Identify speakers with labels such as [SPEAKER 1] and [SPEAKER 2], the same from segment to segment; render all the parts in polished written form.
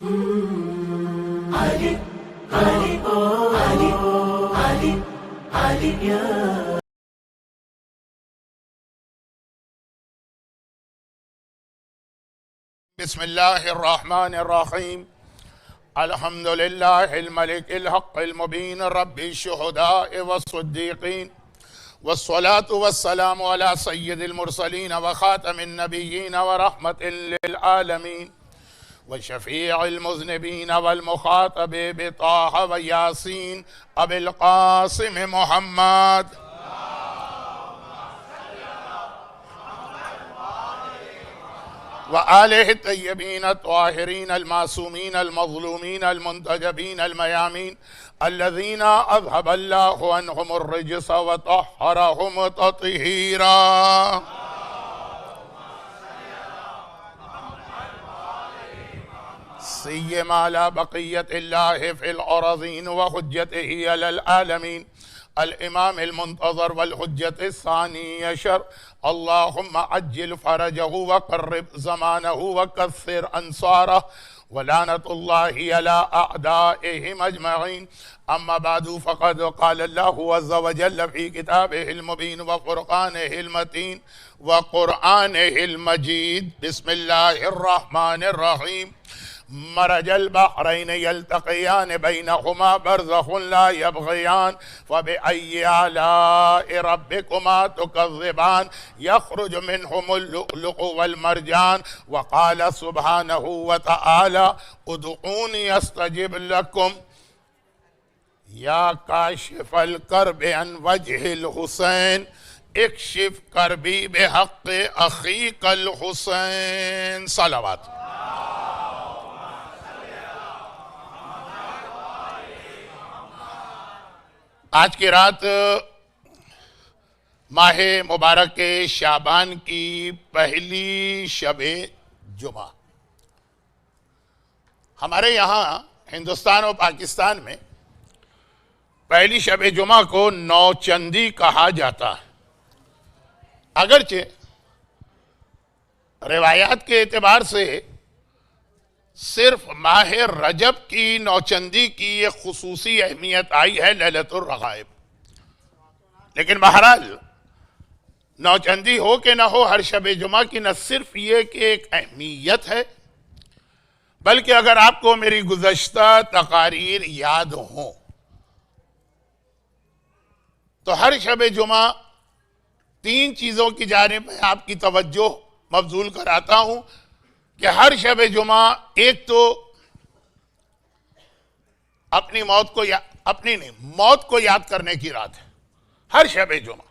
[SPEAKER 1] بسم الله الرحمن الرحيم. الحمد لله الملك الحق المبين رب الشهداء والصديقين، والصلاة والسلام على سيد المرسلين وخاتم النبيين ورحمة للعالمين وشفيع المذنبين والمخاطب بطه وياسين أبي القاسم محمد وآله الطيبين الطاهرين المعصومين المظلومين المنتجبين الميامين الذين أذهب الله عنهم الرجس وطهرهم تطهيرا. سيما على بقية الله في الأراضين وحجته على العالمين الإمام المنتظر والحجة الثاني عشر، اللهم عجل فرجه وقرب زمانه وكثر أنصاره ولعنة الله على أعدائهم أجمعين. أما بعد، فقد قال الله عز وجل في كتابه المبين وفرقانه المتين وقرآنه المجيد. بسم الله الرحمن الرحيم. مرج البحرين يلتقيان بينهما برزخ لا يبغيان فبأي آلاء ربكما تكذبان يخرج منهم اللؤلؤ والمرجان. وقال سبحانه وتعالى ادعوني استجب لكم يا كاشف الكرب عن وجه الحسين اكشف كربي بحق أخيك الحسين. صلوات. آج کی رات ماہ مبارک شعبان کی پہلی شب جمعہ. ہمارے یہاں ہندوستان اور پاکستان میں پہلی شب جمعہ کو نوچندی کہا جاتا ہے. اگرچہ روایات کے اعتبار سے صرف ماہ رجب کی نوچندی کی ایک خصوصی اہمیت آئی ہے لیلۃ الرغائب، لیکن بہرحال نوچندی ہو کہ نہ ہو، ہر شب جمعہ کی نہ صرف یہ کہ ایک اہمیت ہے، بلکہ اگر آپ کو میری گزشتہ تقاریر یاد ہوں تو ہر شب جمعہ تین چیزوں کی جانب میں آپ کی توجہ مبذول کراتا ہوں کہ ہر شب جمعہ ایک تو اپنی موت کو یاد کرنے کی رات ہے. ہر شب جمعہ،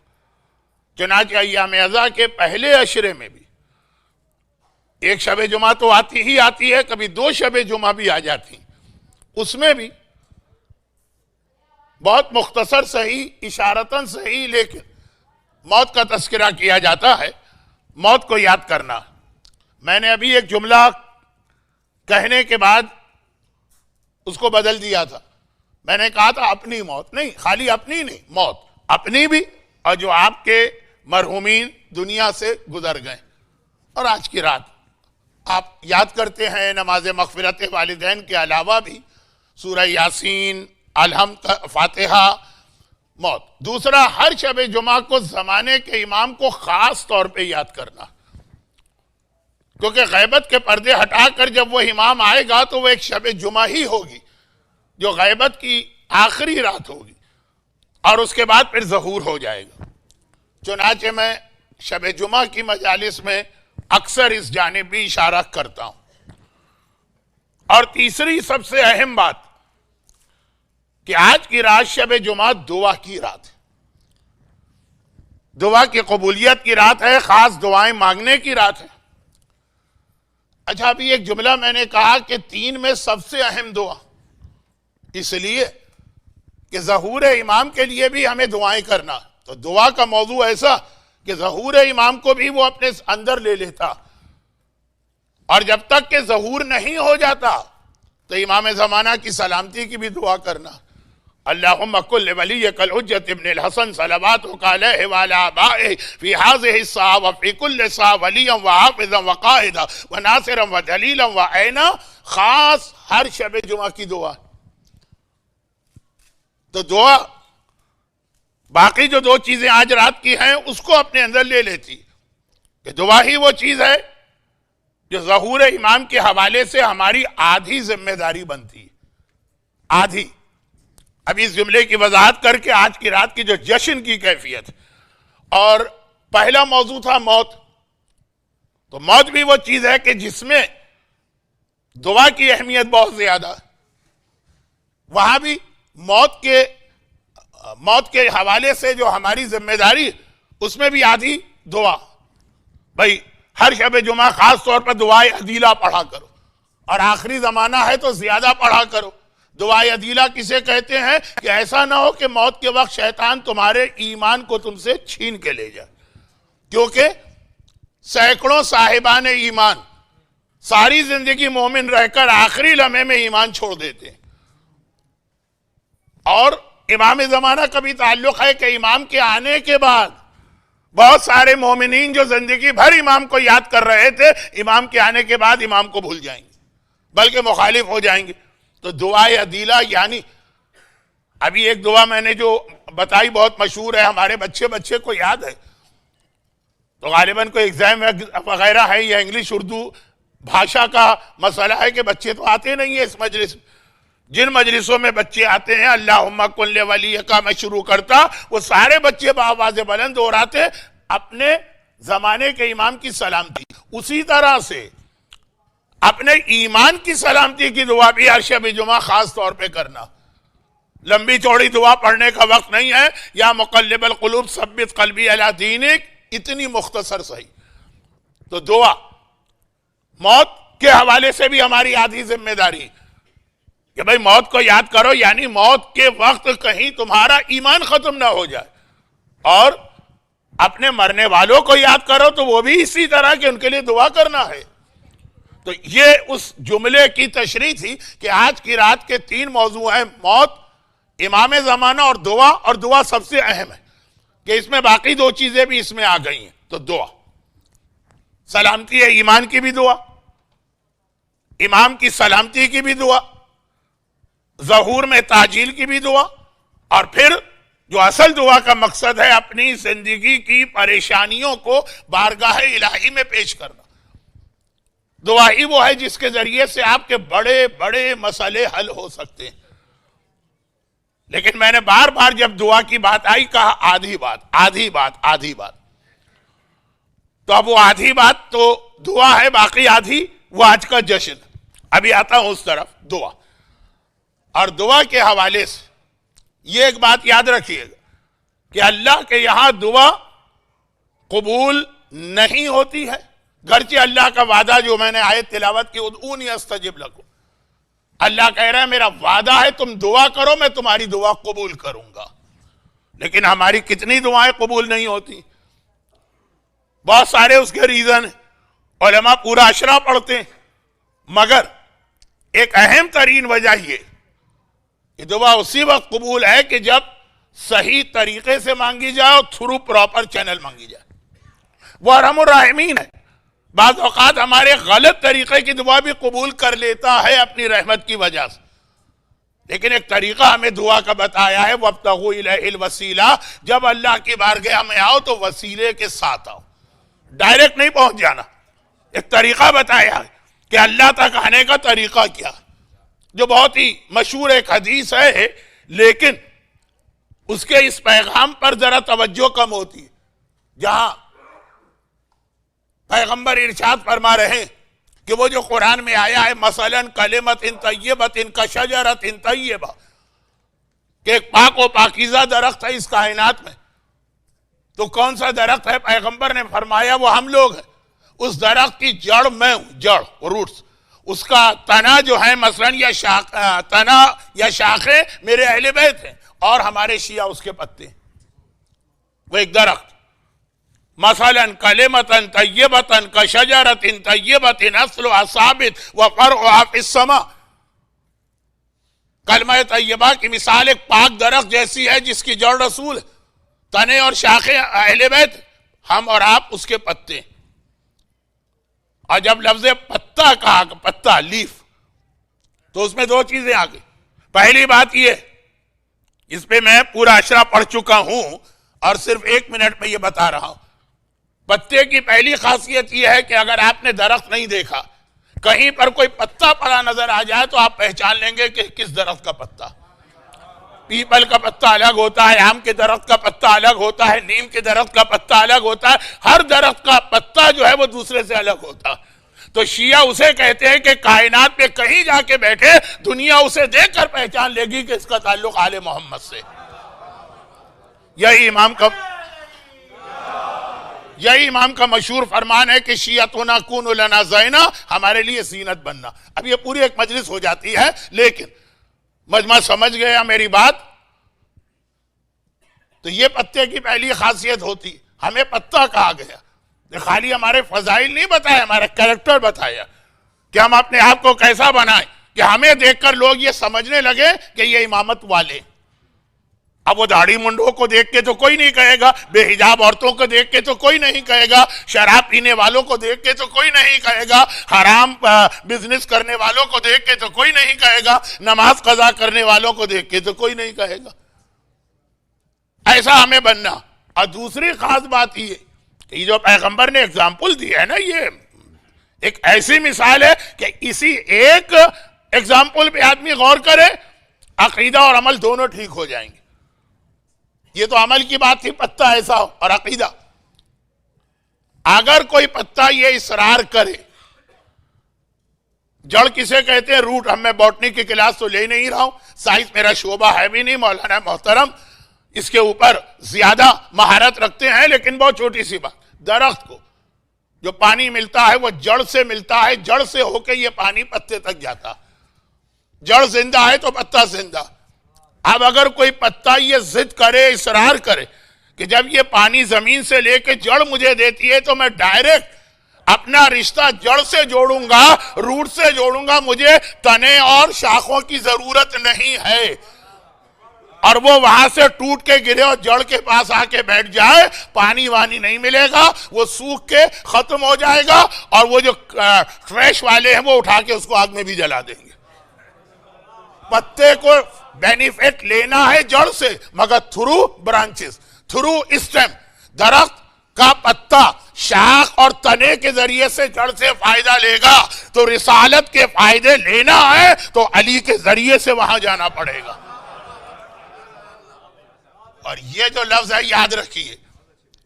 [SPEAKER 1] چنانچہ ایام عزا کے پہلے عشرے میں بھی ایک شب جمعہ تو آتی ہی آتی ہے، کبھی دو شب جمعہ بھی آ جاتی. اس میں بھی بہت مختصر صحیح، اشارتاً صحیح، لیکن موت کا تذکرہ کیا جاتا ہے. موت کو یاد کرنا. میں نے ابھی ایک جملہ کہنے کے بعد اس کو بدل دیا تھا. میں نے کہا تھا اپنی موت نہیں، خالی اپنی نہیں، موت اپنی بھی اور جو آپ کے مرحومین دنیا سے گزر گئے. اور آج کی رات آپ یاد کرتے ہیں نماز مغفرت والدین کے علاوہ بھی سورہ یاسین، الحمد، فاتحہ، موت. دوسرا، ہر شب جمعہ کو زمانے کے امام کو خاص طور پہ یاد کرنا، کیونکہ غیبت کے پردے ہٹا کر جب وہ امام آئے گا تو وہ ایک شب جمعہ ہی ہوگی جو غیبت کی آخری رات ہوگی، اور اس کے بعد پھر ظہور ہو جائے گا. چنانچہ میں شب جمعہ کی مجالس میں اکثر اس جانب بھی اشارہ کرتا ہوں. اور تیسری سب سے اہم بات کہ آج کی رات شب جمعہ دعا کی رات ہے، دعا کی قبولیت کی رات ہے، خاص دعائیں مانگنے کی رات ہے. اچھا، ابھی ایک جملہ میں نے کہا کہ تین میں سب سے اہم دعا، اس لیے کہ ظہور امام کے لیے بھی ہمیں دعائیں کرنا. تو دعا کا موضوع ایسا کہ ظہور امام کو بھی وہ اپنے اندر لے لیتا، اور جب تک کہ ظہور نہیں ہو جاتا تو امام زمانہ کی سلامتی کی بھی دعا کرنا. اللہم کل ولیک الحجت ابن الحسن صلواتک علیہ وعلی آبائہ فی هذه الساعة وفی کل ساعة ولیا وحافظا وقائدا وناصرا ودلیلا وعینا خاص ہر شب جمعہ کی دعا. تو دعا باقی جو دو چیزیں آج رات کی ہیں اس کو اپنے اندر لے لیتی کہ دعا ہی وہ چیز ہے جو ظہور امام کے حوالے سے ہماری آدھی ذمہ داری بنتی. آدھی. اب اس جملے کی وضاحت کر کے آج کی رات کی جو جشن کی کیفیت، اور پہلا موضوع تھا موت. تو موت بھی وہ چیز ہے کہ جس میں دعا کی اہمیت بہت زیادہ ہے. وہاں بھی موت کے حوالے سے جو ہماری ذمہ داری اس میں بھی آدھی دعا. بھائی ہر شب جمعہ خاص طور پر دعائے عدیلہ پڑھا کرو، اور آخری زمانہ ہے تو زیادہ پڑھا کرو. دعائے عدیلہ کسے کہتے ہیں؟ کہ ایسا نہ ہو کہ موت کے وقت شیطان تمہارے ایمان کو تم سے چھین کے لے جائے. کیونکہ سینکڑوں صاحبان ایمان ساری زندگی مومن رہ کر آخری لمحے میں ایمان چھوڑ دیتے ہیں. اور امام زمانہ کا بھی تعلق ہے کہ امام کے آنے کے بعد بہت سارے مومنین جو زندگی بھر امام کو یاد کر رہے تھے، امام کے آنے کے بعد امام کو بھول جائیں گے، بلکہ مخالف ہو جائیں گے. تو دعائے عدیلہ یعنی ابھی ایک دعا میں نے جو بتائی بہت مشہور ہے، ہمارے بچے کو یاد ہے. تو غالباً کوئی ایگزام وغیرہ ہے یا انگلش اردو بھاشا کا مسئلہ ہے کہ بچے تو آتے نہیں ہیں اس مجلس. جن مجلسوں میں بچے آتے ہیں اللہم کن لولیک کا میں شروع کرتا، وہ سارے بچے بآواز بلند دہراتے اپنے زمانے کے امام کی سلامتی. اسی طرح سے اپنے ایمان کی سلامتی کی دعا بھی ہر شب جمعہ خاص طور پہ کرنا. لمبی چوڑی دعا پڑھنے کا وقت نہیں ہے. یا مقلب القلوب ثبت قلبی علی دینک، اتنی مختصر صحیح. تو دعا موت کے حوالے سے بھی ہماری آدھی ذمہ داری کہ بھئی موت کو یاد کرو، یعنی موت کے وقت کہیں تمہارا ایمان ختم نہ ہو جائے. اور اپنے مرنے والوں کو یاد کرو تو وہ بھی اسی طرح کہ ان کے لیے دعا کرنا ہے. تو یہ اس جملے کی تشریح تھی کہ آج کی رات کے 3 موضوع ہیں: موت، امام زمانہ اور دعا. اور دعا سب سے اہم ہے کہ اس میں باقی 2 چیزیں بھی اس میں آ گئی ہیں. تو دعا، سلامتی ہے ایمان کی بھی دعا، امام کی سلامتی کی بھی دعا، ظہور میں تاجیل کی بھی دعا، اور پھر جو اصل دعا کا مقصد ہے اپنی زندگی کی پریشانیوں کو بارگاہ الہی میں پیش کرنا. دعا ہی وہ ہے جس کے ذریعے سے آپ کے بڑے بڑے مسئلے حل ہو سکتے ہیں. لیکن میں نے بار بار جب دعا کی بات آئی کہا آدھی بات آدھی بات آدھی بات. تو اب وہ آدھی بات تو دعا ہے، باقی آدھی وہ آج کا جشن. ابھی آتا ہوں اس طرف. دعا اور دعا کے حوالے سے یہ ایک بات یاد رکھیے گا کہ اللہ کے یہاں دعا قبول نہیں ہوتی ہے، گرچہ اللہ کا وعدہ جو میں نے آیت تلاوت کی ادعونی استجب لکم، اللہ کہہ رہا ہے میرا وعدہ ہے تم دعا کرو میں تمہاری دعا قبول کروں گا. لیکن ہماری کتنی دعائیں قبول نہیں ہوتی؟ بہت سارے اس کے ریزن ہیں. علماء پورا اشرا پڑھتے ہیں، مگر ایک اہم ترین وجہ یہ کہ دعا اسی وقت قبول ہے کہ جب صحیح طریقے سے مانگی جائے اور تھرو پراپر چینل مانگی جائے. وہ ارحم الراحمین ہے. بعض اوقات ہمارے غلط طریقے کی دعا بھی قبول کر لیتا ہے اپنی رحمت کی وجہ سے. لیکن ایک طریقہ ہمیں دعا کا بتایا ہے، وَابْتَغُوا إِلَيْهِ الْوَسِيلَةَ. جب اللہ کی بارگاہ میں آؤ تو وسیلے کے ساتھ آؤ، ڈائریکٹ نہیں پہنچ جانا. ایک طریقہ بتایا ہے کہ اللہ تک آنے کا طریقہ کیا، جو بہت ہی مشہور ایک حدیث ہے، لیکن اس کے اس پیغام پر ذرا توجہ کم ہوتی ہے. جہاں پیغمبر ارشاد فرما رہے ہیں کہ وہ جو قرآن میں آیا ہے مثلاً کلمۃ طیبۃ کشجرۃ طیبہ، کہ ایک پاک و پاکیزہ درخت ہے اس کائنات میں. تو کون سا درخت ہے؟ پیغمبر نے فرمایا وہ ہم لوگ ہیں. اس درخت کی جڑ میں ہوں، جڑ روٹس. اس کا تنا جو ہے مثلاً یا تنا یا شاخیں میرے اہل بیت ہیں، اور ہمارے شیعہ اس کے پتے ہیں. وہ ایک درخت. مثلاً کلمۃ طیبۃ کشجرۃ طیبۃ اصلھا ثابت وفرعھا فی السماء. کلمہ طیبہ کی مثال ایک پاک درخت جیسی ہے جس کی جڑ رسول ہے، تنے اور شاخیں اہل بیت، ہم اور آپ اس کے پتے. اور جب لفظ پتا کہا، پتا لیف، تو اس میں دو چیزیں آ گئی. پہلی بات یہ، اس پہ میں پورا اشرا پڑھ چکا ہوں اور صرف 1 منٹ میں یہ بتا رہا ہوں. پتے کی پہلی خاصیت یہ ہے کہ اگر آپ نے درخت نہیں دیکھا، کہیں پر کوئی پتا پڑا نظر آ جائے تو آپ پہچان لیں گے کہ کس درخت کا پتا. پیپل کا پتا الگ ہوتا ہے، آم کے درخت کا پتا الگ ہوتا ہے، نیم کے درخت کا پتا الگ ہوتا ہے، ہر درخت کا پتا جو ہے وہ دوسرے سے الگ ہوتا ہے. تو شیعہ اسے کہتے ہیں کہ کائنات پہ کہیں جا کے بیٹھے دنیا اسے دیکھ کر پہچان لے گی کہ اس کا تعلق آل محمد سے. یہی امام کا مشہور فرمان ہے کہ شیعتنا کون لنا زینا، ہمارے لیے زینت بننا. اب یہ پوری ایک مجلس ہو جاتی ہے، لیکن مجمع سمجھ گیا میری بات. تو یہ پتے کی پہلی خاصیت ہوتی. ہمیں پتا کہا گیا، خالی ہمارے فضائل نہیں بتایا، ہمارا کریکٹر بتایا کہ ہم اپنے آپ کو کیسا بنائیں کہ ہمیں دیکھ کر لوگ یہ سمجھنے لگے کہ یہ امامت والے. اب وہ داڑھی منڈوں کو دیکھ کے تو کوئی نہیں کہے گا، بے حجاب عورتوں کو دیکھ کے تو کوئی نہیں کہے گا، شراب پینے والوں کو دیکھ کے تو کوئی نہیں کہے گا، حرام بزنس کرنے والوں کو دیکھ کے تو کوئی نہیں کہے گا، نماز قضا کرنے والوں کو دیکھ کے تو کوئی نہیں کہے گا. ایسا ہمیں بننا. اور دوسری خاص بات یہ کہ یہ جو پیغمبر نے اگزامپل دی ہے نا، یہ ایک ایسی مثال ہے کہ اسی ایک اگزامپل پہ آدمی غور کرے، عقیدہ اور عمل دونوں ٹھیک ہو جائیں گے. یہ تو عمل کی بات تھی، پتا ایسا ہو، اور عقیدہ. اگر کوئی پتا یہ اصرار کرے، جڑ کسے کہتے ہیں؟ روٹ. ہم میں باٹنی کی کلاس تو لے نہیں رہا ہوں، سائنس میرا شعبہ ہے بھی نہیں، مولانا محترم اس کے اوپر زیادہ مہارت رکھتے ہیں، لیکن بہت چھوٹی سی بات. درخت کو جو پانی ملتا ہے وہ جڑ سے ملتا ہے، جڑ سے ہو کے یہ پانی پتے تک جاتا. جڑ زندہ ہے تو پتا زندہ. اب اگر کوئی پتا یہ ضد کرے، اصرار کرے کہ جب یہ پانی زمین سے لے کے جڑ مجھے دیتی ہے تو میں ڈائریکٹ اپنا رشتہ جڑ سے جوڑوں گا، روٹ سے جوڑوں گا، مجھے تنے اور شاخوں کی ضرورت نہیں ہے، اور وہ وہاں سے ٹوٹ کے گرے اور جڑ کے پاس آ کے بیٹھ جائے، پانی وانی نہیں ملے گا، وہ سوکھ کے ختم ہو جائے گا، اور وہ جو ٹریش والے ہیں وہ اٹھا کے اس کو آگ میں بھی جلا دیں گے. پتے کو بینیفٹ لینا ہے جڑ سے، مگر تھرو برانچز، تھرو اسٹیم. درخت کا پتا شاخ اور تنے کے ذریعے سے جڑ سے فائدہ لے گا، تو رسالت کے فائدے لینا ہے تو علی کے ذریعے سے وہاں جانا پڑے گا. اور یہ جو لفظ ہے یاد رکھیے،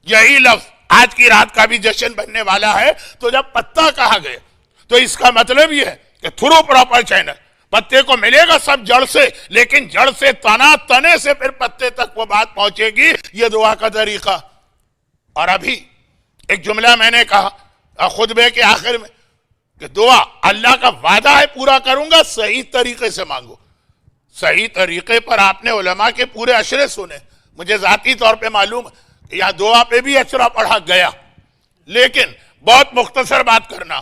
[SPEAKER 1] یہی لفظ آج کی رات کا بھی جشن بننے والا ہے. تو جب پتا کہا گیا تو اس کا مطلب یہ ہے کہ تھرو پراپر چینل، پتے کو ملے گا سب جڑ سے، لیکن جڑ سے تنا، تنے سے پھر پتے تک وہ بات پہنچے گی. یہ دعا کا طریقہ. اور ابھی ایک جملہ میں نے کہا خطبے کے آخر میں کہ دعا اللہ کا وعدہ ہے پورا کروں گا، صحیح طریقے سے مانگو. صحیح طریقے پر آپ نے علماء کے پورے اشرے سنے. مجھے ذاتی طور پہ معلوم ہے کہ یہاں دعا پہ بھی اشرا پڑھا گیا، لیکن بہت مختصر بات کرنا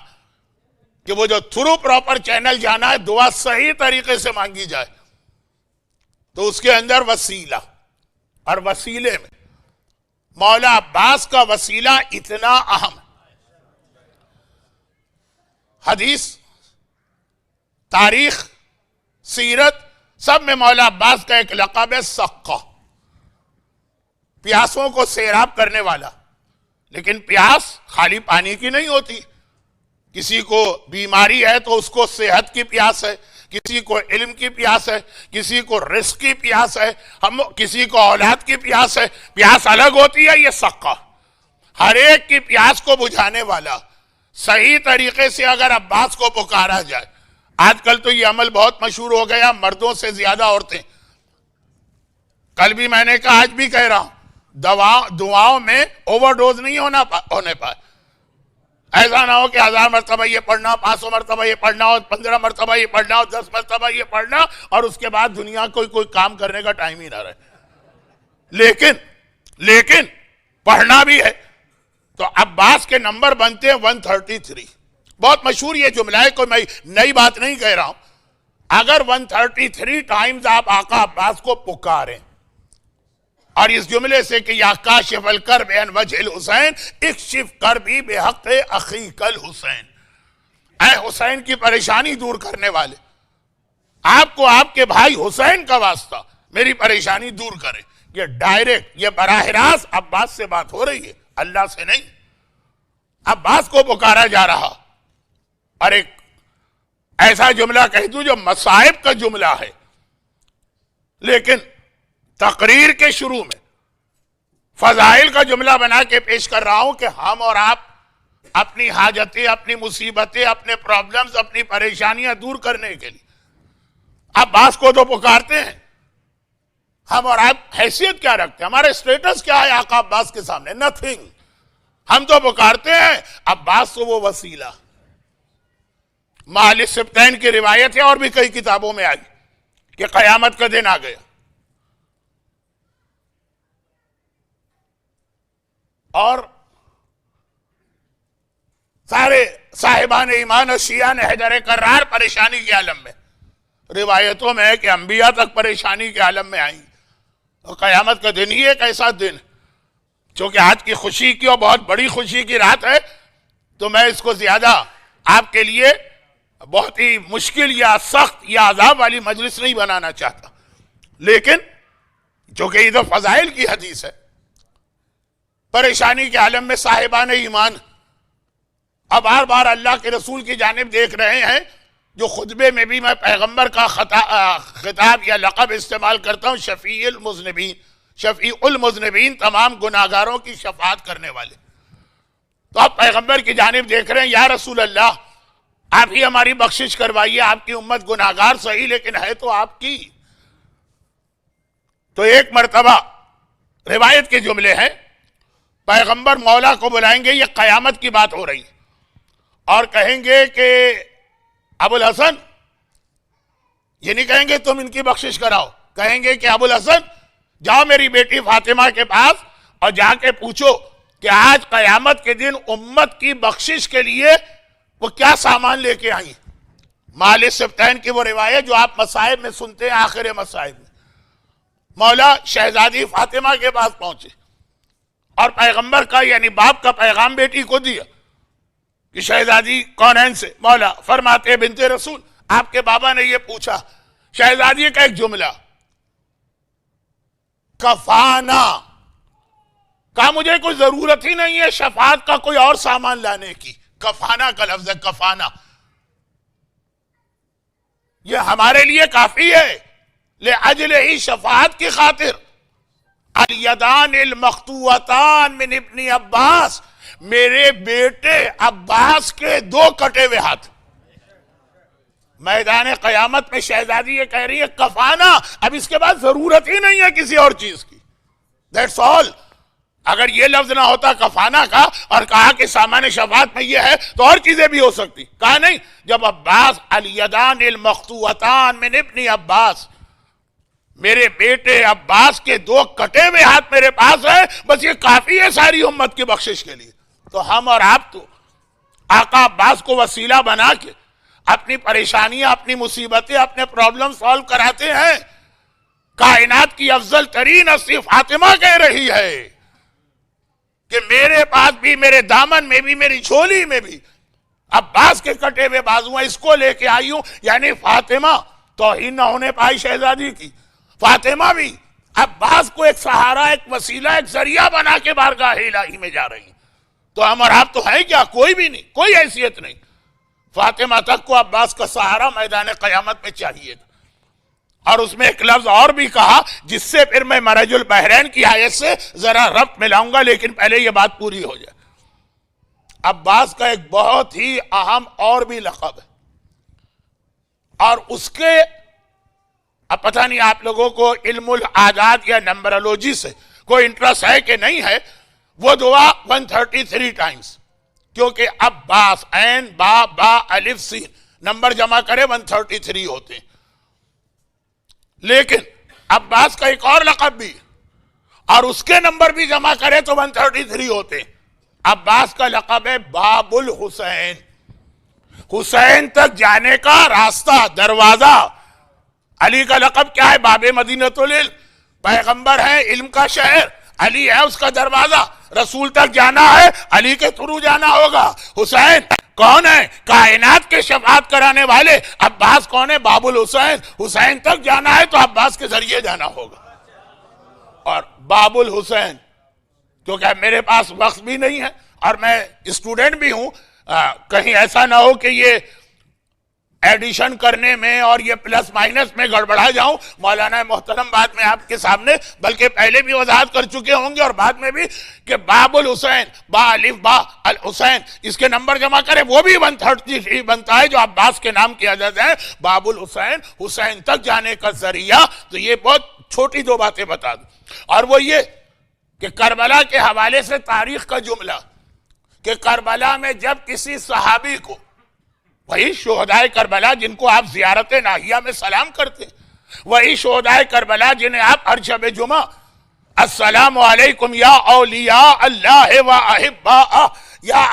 [SPEAKER 1] کہ وہ جو تھرو پراپر چینل جانا ہے، دعا صحیح طریقے سے مانگی جائے، تو اس کے اندر وسیلہ. اور وسیلے میں مولا عباس کا وسیلہ اتنا اہم ہے. حدیث، تاریخ، سیرت، سب میں مولا عباس کا ایک لقب ہے سقہ، پیاسوں کو سیراب کرنے والا. لیکن پیاس خالی پانی کی نہیں ہوتی. کسی کو بیماری ہے تو اس کو صحت کی پیاس ہے، کسی کو علم کی پیاس ہے، کسی کو رزق کی پیاس ہے، کسی کو اولاد کی پیاس ہے. پیاس الگ ہوتی ہے. یہ سقہ ہر ایک کی پیاس کو بجھانے والا. صحیح طریقے سے اگر عباس کو پکارا جائے. آج کل تو یہ عمل بہت مشہور ہو گیا، مردوں سے زیادہ عورتیں. کل بھی میں نے کہا، آج بھی کہہ رہا ہوں، دعاؤں میں اوور ڈوز نہیں ہونے پائے. ایسا نہ ہو کہ 1000 مرتبہ یہ پڑھنا، 500 مرتبہ یہ پڑھنا، اور 15 مرتبہ یہ پڑھنا، اور 10 مرتبہ یہ پڑھنا، اور اس کے بعد دنیا کوئی کام کرنے کا ٹائم ہی نہ رہے. لیکن پڑھنا بھی ہے. تو عباس کے نمبر بنتے ہیں 133. بہت مشہور یہ جملہ ہے، کوئی میں نئی بات نہیں کہہ رہا ہوں. اگر 133 ٹائمز آپ آقا عباس کو پکاریں، اور اس جملے سے کہ یا کاشف الکرب عن وجہ الحسین اکشف کربی بحق اخیک الحسین، اے حسین کی پریشانی دور کرنے والے، آپ کو آپ کے بھائی حسین کا واسطہ میری پریشانی دور کرے. یہ ڈائریکٹ، یہ براہ راست عباس سے بات ہو رہی ہے، اللہ سے نہیں. عباس کو پکارا جا رہا. اور ایک ایسا جملہ کہہ دوں جو مصائب کا جملہ ہے، لیکن تقریر کے شروع میں فضائل کا جملہ بنا کے پیش کر رہا ہوں کہ ہم اور آپ اپنی حاجتیں، اپنی مصیبتیں، اپنے پرابلمز، اپنی پریشانیاں دور کرنے کے لیے عباس کو تو پکارتے ہیں. ہم اور آپ حیثیت کیا رکھتے ہیں؟ ہمارے سٹیٹس کیا ہے آقا عباس کے سامنے؟ نتھنگ. ہم تو پکارتے ہیں عباس تو وہ وسیلہ. معال سبتین کی روایت ہے، اور بھی کئی کتابوں میں آئی کہ قیامت کا دن آ گیا اور سارے صاحبان ایمان اور شیعان حیدر کرار پریشانی کے عالم میں. روایتوں میں ہے کہ انبیاء تک پریشانی کے عالم میں آئیں. اور قیامت کا دن ہی ایک ایسا دن، چونکہ آج کی خوشی کی اور بہت بڑی خوشی کی رات ہے، تو میں اس کو زیادہ آپ کے لیے بہت ہی مشکل یا سخت یا عذاب والی مجلس نہیں بنانا چاہتا. لیکن چونکہ یہ تو فضائل کی حدیث ہے، پریشانی کے عالم میں صاحبان ایمان اب بار بار اللہ کے رسول کی جانب دیکھ رہے ہیں. جو خطبے میں بھی میں پیغمبر کا خطاب یا لقب استعمال کرتا ہوں، شفیع المذنبین، شفیع المذنبین، تمام گناہگاروں کی شفاعت کرنے والے. تو آپ پیغمبر کی جانب دیکھ رہے ہیں، یا رسول اللہ آپ ہی ہماری بخشش کروائیے، آپ کی امت گناہگار صحیح لیکن ہے تو آپ کی. تو ایک مرتبہ روایت کے جملے ہیں، پیغمبر مولا کو بلائیں گے، یہ قیامت کی بات ہو رہی اور کہیں گے کہ ابو الحسن، یہ نہیں کہیں گے تم ان کی بخشش کراؤ، کہیں گے کہ ابو الحسن جاؤ میری بیٹی فاطمہ کے پاس اور جا کے پوچھو کہ آج قیامت کے دن امت کی بخشش کے لیے وہ کیا سامان لے کے آئیں. معال سبتین کی وہ روایت جو آپ مصائب میں سنتے ہیں، آخر مصائب میں مولا شہزادی فاطمہ کے پاس پہنچے اور پیغمبر کا یعنی باپ کا پیغام بیٹی کو دیا کہ شہزادی کونین سے؟ مولا فرماتے بنت رسول، آپ کے بابا نے یہ پوچھا. شہزادی کا ایک جملہ، کفانا، کہا مجھے کوئی ضرورت ہی نہیں ہے شفاعت کا کوئی اور سامان لانے کی. کفانا کا لفظ ہے، کفانا، یہ ہمارے لیے کافی ہے. لأجل ہی شفاعت کی خاطر الیدان المقطوعتان من ابن عباس، میرے بیٹے عباس کے 2 کٹے ہوئے ہاتھ. میدان قیامت میں شہزادی یہ کہہ رہی ہے کفانا، اب اس کے بعد ضرورت ہی نہیں ہے کسی اور چیز کی. That's all. اگر یہ لفظ نہ ہوتا کفانا کا اور کہا کہ سامان شفاعت میں یہ ہے تو اور چیزیں بھی ہو سکتی. کہا نہیں، جب عباس الیدان المقطوعتان من ابن عباس، میرے بیٹے عباس کے 2 کٹے ہوئے ہاتھ میرے پاس ہے، بس یہ کافی ہے ساری امت کی بخشش کے لیے. تو ہم اور آپ تو آقا عباس کو وسیلہ بنا کے اپنی پریشانیاں، اپنی مصیبتیں، اپنے پرابلم سالو کراتے ہیں. کائنات کی افضل ترین ہستی فاطمہ کہہ رہی ہے کہ میرے پاس بھی، میرے دامن میں بھی، میری جھولی میں بھی عباس کے کٹے ہوئے بازو ہیں، اس کو لے کے آئی ہوں. یعنی فاطمہ توہین نہ ہونے پائی شہزادی کی، فاطمہ بھی عباس کو ایک سہارا، ایک وسیلہ، ایک ذریعہ بنا کے بارگاہ الہی میں جا رہی ہیں. تو ہم اور آپ تو ہیں کیا؟ کوئی بھی نہیں، کوئی حیثیت نہیں. فاطمہ تک کو عباس کا سہارا میدان قیامت میں چاہیے تھا. اور اس میں ایک لفظ اور بھی کہا جس سے پھر میں مرج البحرین کی آیت سے ذرا ربط ملاؤں گا، لیکن پہلے یہ بات پوری ہو جائے. عباس کا ایک بہت ہی اہم اور بھی لقب ہے، اور اس کے اب پتہ نہیں آپ لوگوں کو علم العادات یا نمبرولوجی سے کوئی انٹرسٹ ہے کہ نہیں ہے. وہ دعا 133 ٹائمز، کیونکہ عباس عین با با الف سین نمبر جمع کرے 133 ہوتے ہیں. لیکن عباس کا ایک اور لقب بھی، اور اس کے نمبر بھی جمع کرے تو 133 ہوتے ہیں. عباس کا لقب ہے باب الحسین، حسین تک جانے کا راستہ، دروازہ. علی کا لقب کیا ہے؟ باب مدینۃ العلم، پیغمبر ہے علم کا شہر، علی ہے اس کا دروازہ. رسول تک جانا ہے علی کے تھرو جانا ہوگا. حسین کون ہے؟ کائنات کے شفاعت کرانے والے عباس کون ہے؟ باب الحسین. حسین تک جانا ہے تو عباس کے ذریعے جانا ہوگا. اور باب الحسین کیونکہ میرے پاس وقت بھی نہیں ہے اور میں اسٹوڈنٹ بھی ہوں، کہیں ایسا نہ ہو کہ یہ ایڈیشن کرنے میں اور یہ پلس مائنس میں گڑبڑا جاؤں. مولانا محترم بعد میں آپ کے سامنے بلکہ پہلے بھی وضاحت کر چکے ہوں گے اور بعد میں بھی کہ باب الحسین، با الف با الحسین، اس کے نمبر جمع کرے وہ بھی 133 بنتا ہے جو عباس کے نام کیا جاتا ہے. باب الحسین، حسین تک جانے کا ذریعہ. تو یہ بہت چھوٹی دو باتیں بتا دوں، اور وہ یہ کہ کربلا کے حوالے سے تاریخ کا جملہ کہ کربلا میں جب کسی صحابی کو، وہی شہدائے کربلا جن کو آپ زیارت ناہیہ میں سلام کرتے ہیں، وہی شہدائے کربلا جنہیں آپ ہر شب جمعہ السلام علیکم یا اولیاء اللہ و احباء یا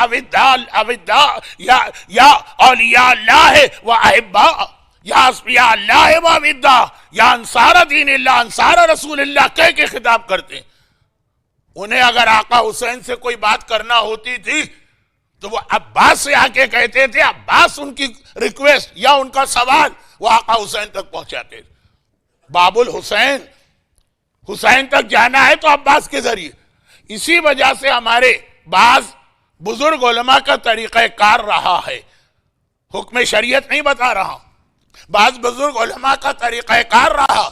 [SPEAKER 1] یا اولیاء اللہ و احباء یا اصفیاء اللہ و اوداء یا انصار دین اللہ، انصار رسول اللہ کہہ کے خطاب کرتے ہیں. انہیں اگر آقا حسین سے کوئی بات کرنا ہوتی تھی تو وہ عباس سے آ کے کہتے تھے، عباس ان کی ریکویسٹ یا ان کا سوال وہ آقا حسین تک پہنچاتے تھے. باب الحسین، حسین تک جانا ہے تو عباس کے ذریعے. اسی وجہ سے ہمارے بعض بزرگ علماء کا طریقہ کار رہا ہے، حکم شریعت نہیں بتا رہا، بعض بزرگ علماء کا طریقہ کار رہا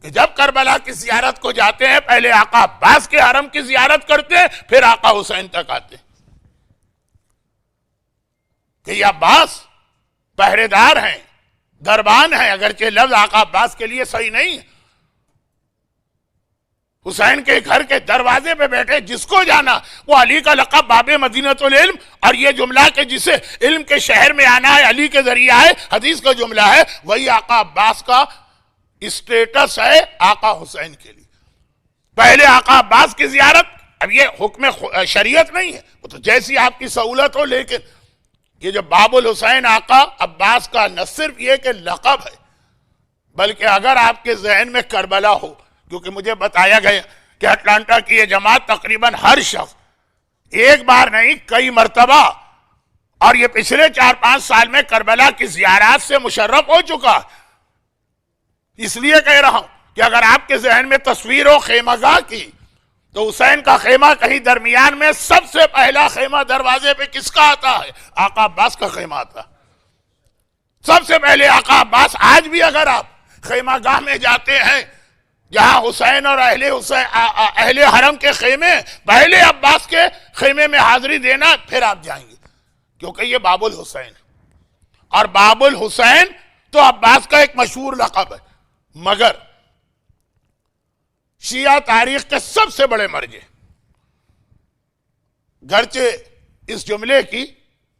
[SPEAKER 1] کہ جب کربلا کی زیارت کو جاتے ہیں پہلے آقا عباس کے حرم کی زیارت کرتے ہیں پھر آقا حسین تک آتے ہیں. کہ یہ عباس پہرے دار ہیں، دربان ہیں، اگرچہ لفظ آقا عباس کے لیے صحیح نہیں ہے. حسین کے گھر کے دروازے پہ بیٹھے، جس کو جانا وہ علی کا لقب باب مدینۃ العلم، اور یہ جملہ کہ جسے علم کے شہر میں آنا ہے علی کے ذریعہ ہے، حدیث کا جملہ ہے، وہی آقا عباس کا اسٹیٹس ہے آقا حسین کے لیے. پہلے آقا عباس کی زیارت. اب یہ حکم شریعت نہیں ہے، وہ تو جیسی آپ کی سہولت ہو، لیکن یہ جو باب الحسین آقا عباس کا نہ صرف یہ کہ لقب ہے، بلکہ اگر آپ کے ذہن میں کربلا ہو، کیونکہ مجھے بتایا گیا کہ اٹلانٹا کی یہ جماعت تقریباً ہر شخص ایک بار نہیں کئی مرتبہ، اور یہ پچھلے 4-5 سال میں کربلا کی زیارات سے مشرف ہو چکا. اس لیے کہہ رہا ہوں کہ اگر آپ کے ذہن میں تصویر ہو خیمہ گاہ کی تو حسین کا خیمہ کہیں درمیان میں سب سے پہلا خیمہ دروازے پہ کس کا آتا ہے؟ آقا عباس کا خیمہ آتا. سب سے پہلے آقا عباس. آج بھی اگر آپ خیمہ گاہ میں جاتے ہیں جہاں حسین اور اہل حرم کے خیمے، پہلے عباس کے خیمے میں حاضری دینا پھر آپ جائیں گے، کیونکہ یہ باب الحسین. اور باب الحسین تو عباس کا ایک مشہور لقب ہے، مگر شیعہ تاریخ کے سب سے بڑے مرجع، گرچہ اس جملے کی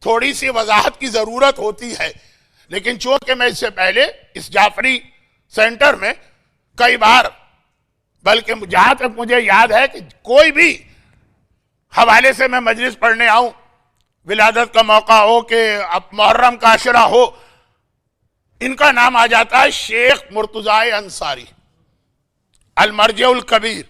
[SPEAKER 1] تھوڑی سی وضاحت کی ضرورت ہوتی ہے، لیکن چونکہ میں اس سے پہلے اس جعفری سینٹر میں کئی بار، بلکہ جہاں تک مجھے یاد ہے کہ کوئی بھی حوالے سے میں مجلس پڑھنے آؤں، ولادت کا موقع ہو کہ اب محرم کا عشرہ ہو، ان کا نام آ جاتا ہے شیخ مرتضی انصاری المرجع الکبیر.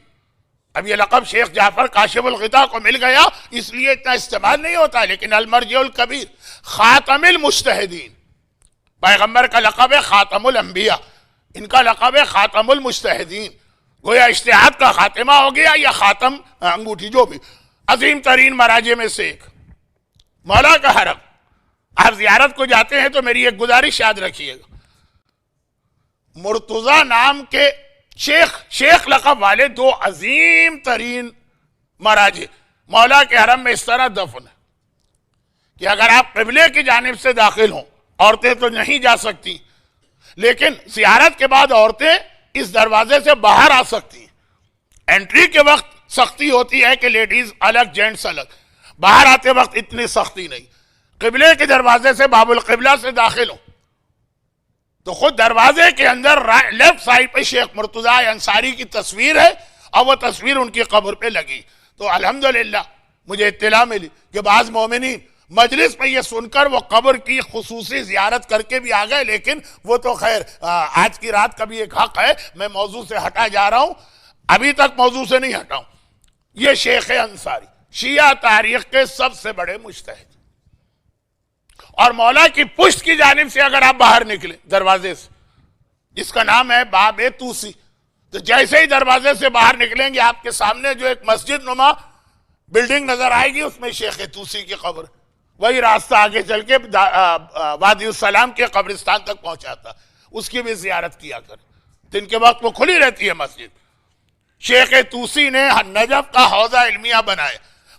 [SPEAKER 1] اب یہ لقب شیخ جعفر کاشف الغطا کو مل گیا اس لیے اتنا استعمال نہیں ہوتا، لیکن المرجع الکبیر خاتم المجتہدین، پیغمبر کا لقب ہے خاتم الانبیاء، ان کا لقب ہے خاتم المجتہدین. گویا اجتہاد کا خاتمہ ہو گیا یا خاتم انگوٹھی، جو بھی. عظیم ترین مراجع میں سے ایک مولا کا حرم. آپ زیارت کو جاتے ہیں تو میری ایک گزارش یاد رکھیے گا، مرتضی نام کے شیخ لقب والے دو عظیم ترین مراجع مولا کے حرم میں اس طرح دفن ہے کہ اگر آپ قبلے کی جانب سے داخل ہوں، عورتیں تو نہیں جا سکتی، لیکن زیارت کے بعد عورتیں اس دروازے سے باہر آ سکتی ہیں. انٹری کے وقت سختی ہوتی ہے کہ لیڈیز الگ جینٹس الگ، باہر آتے وقت اتنی سختی نہیں. قبلے کے دروازے سے باب القبلہ سے داخل ہوں تو خود دروازے کے اندر لیفٹ سائڈ پہ شیخ مرتضی انصاری کی تصویر ہے، اور وہ تصویر ان کی قبر پہ لگی. تو الحمدللہ مجھے اطلاع ملی کہ بعض مومنین مجلس میں یہ سن کر وہ قبر کی خصوصی زیارت کر کے بھی آ گئے، لیکن وہ تو خیر آج کی رات کا بھی ایک حق ہے. میں موضوع سے ہٹا جا رہا ہوں، ابھی تک موضوع سے نہیں ہٹا ہوں. یہ شیخ انصاری شیعہ تاریخ کے سب سے بڑے مجتہد، اور مولا کی پشت کی جانب سے اگر آپ باہر نکلیں دروازے سے، جس کا نام ہے باب توسی، تو جیسے ہی دروازے سے باہر نکلیں گے آپ کے سامنے جو ایک مسجد نما بلڈنگ نظر آئے گی، اس میں شیخ توسی کی قبر، وہی راستہ آگے چل کے وادی السلام کے قبرستان تک پہنچاتا، اس کی بھی زیارت کیا کر، دن کے وقت وہ کھلی رہتی ہے مسجد۔ شیخ توسی نے نجف کا حوضہ علمیہ بنائے،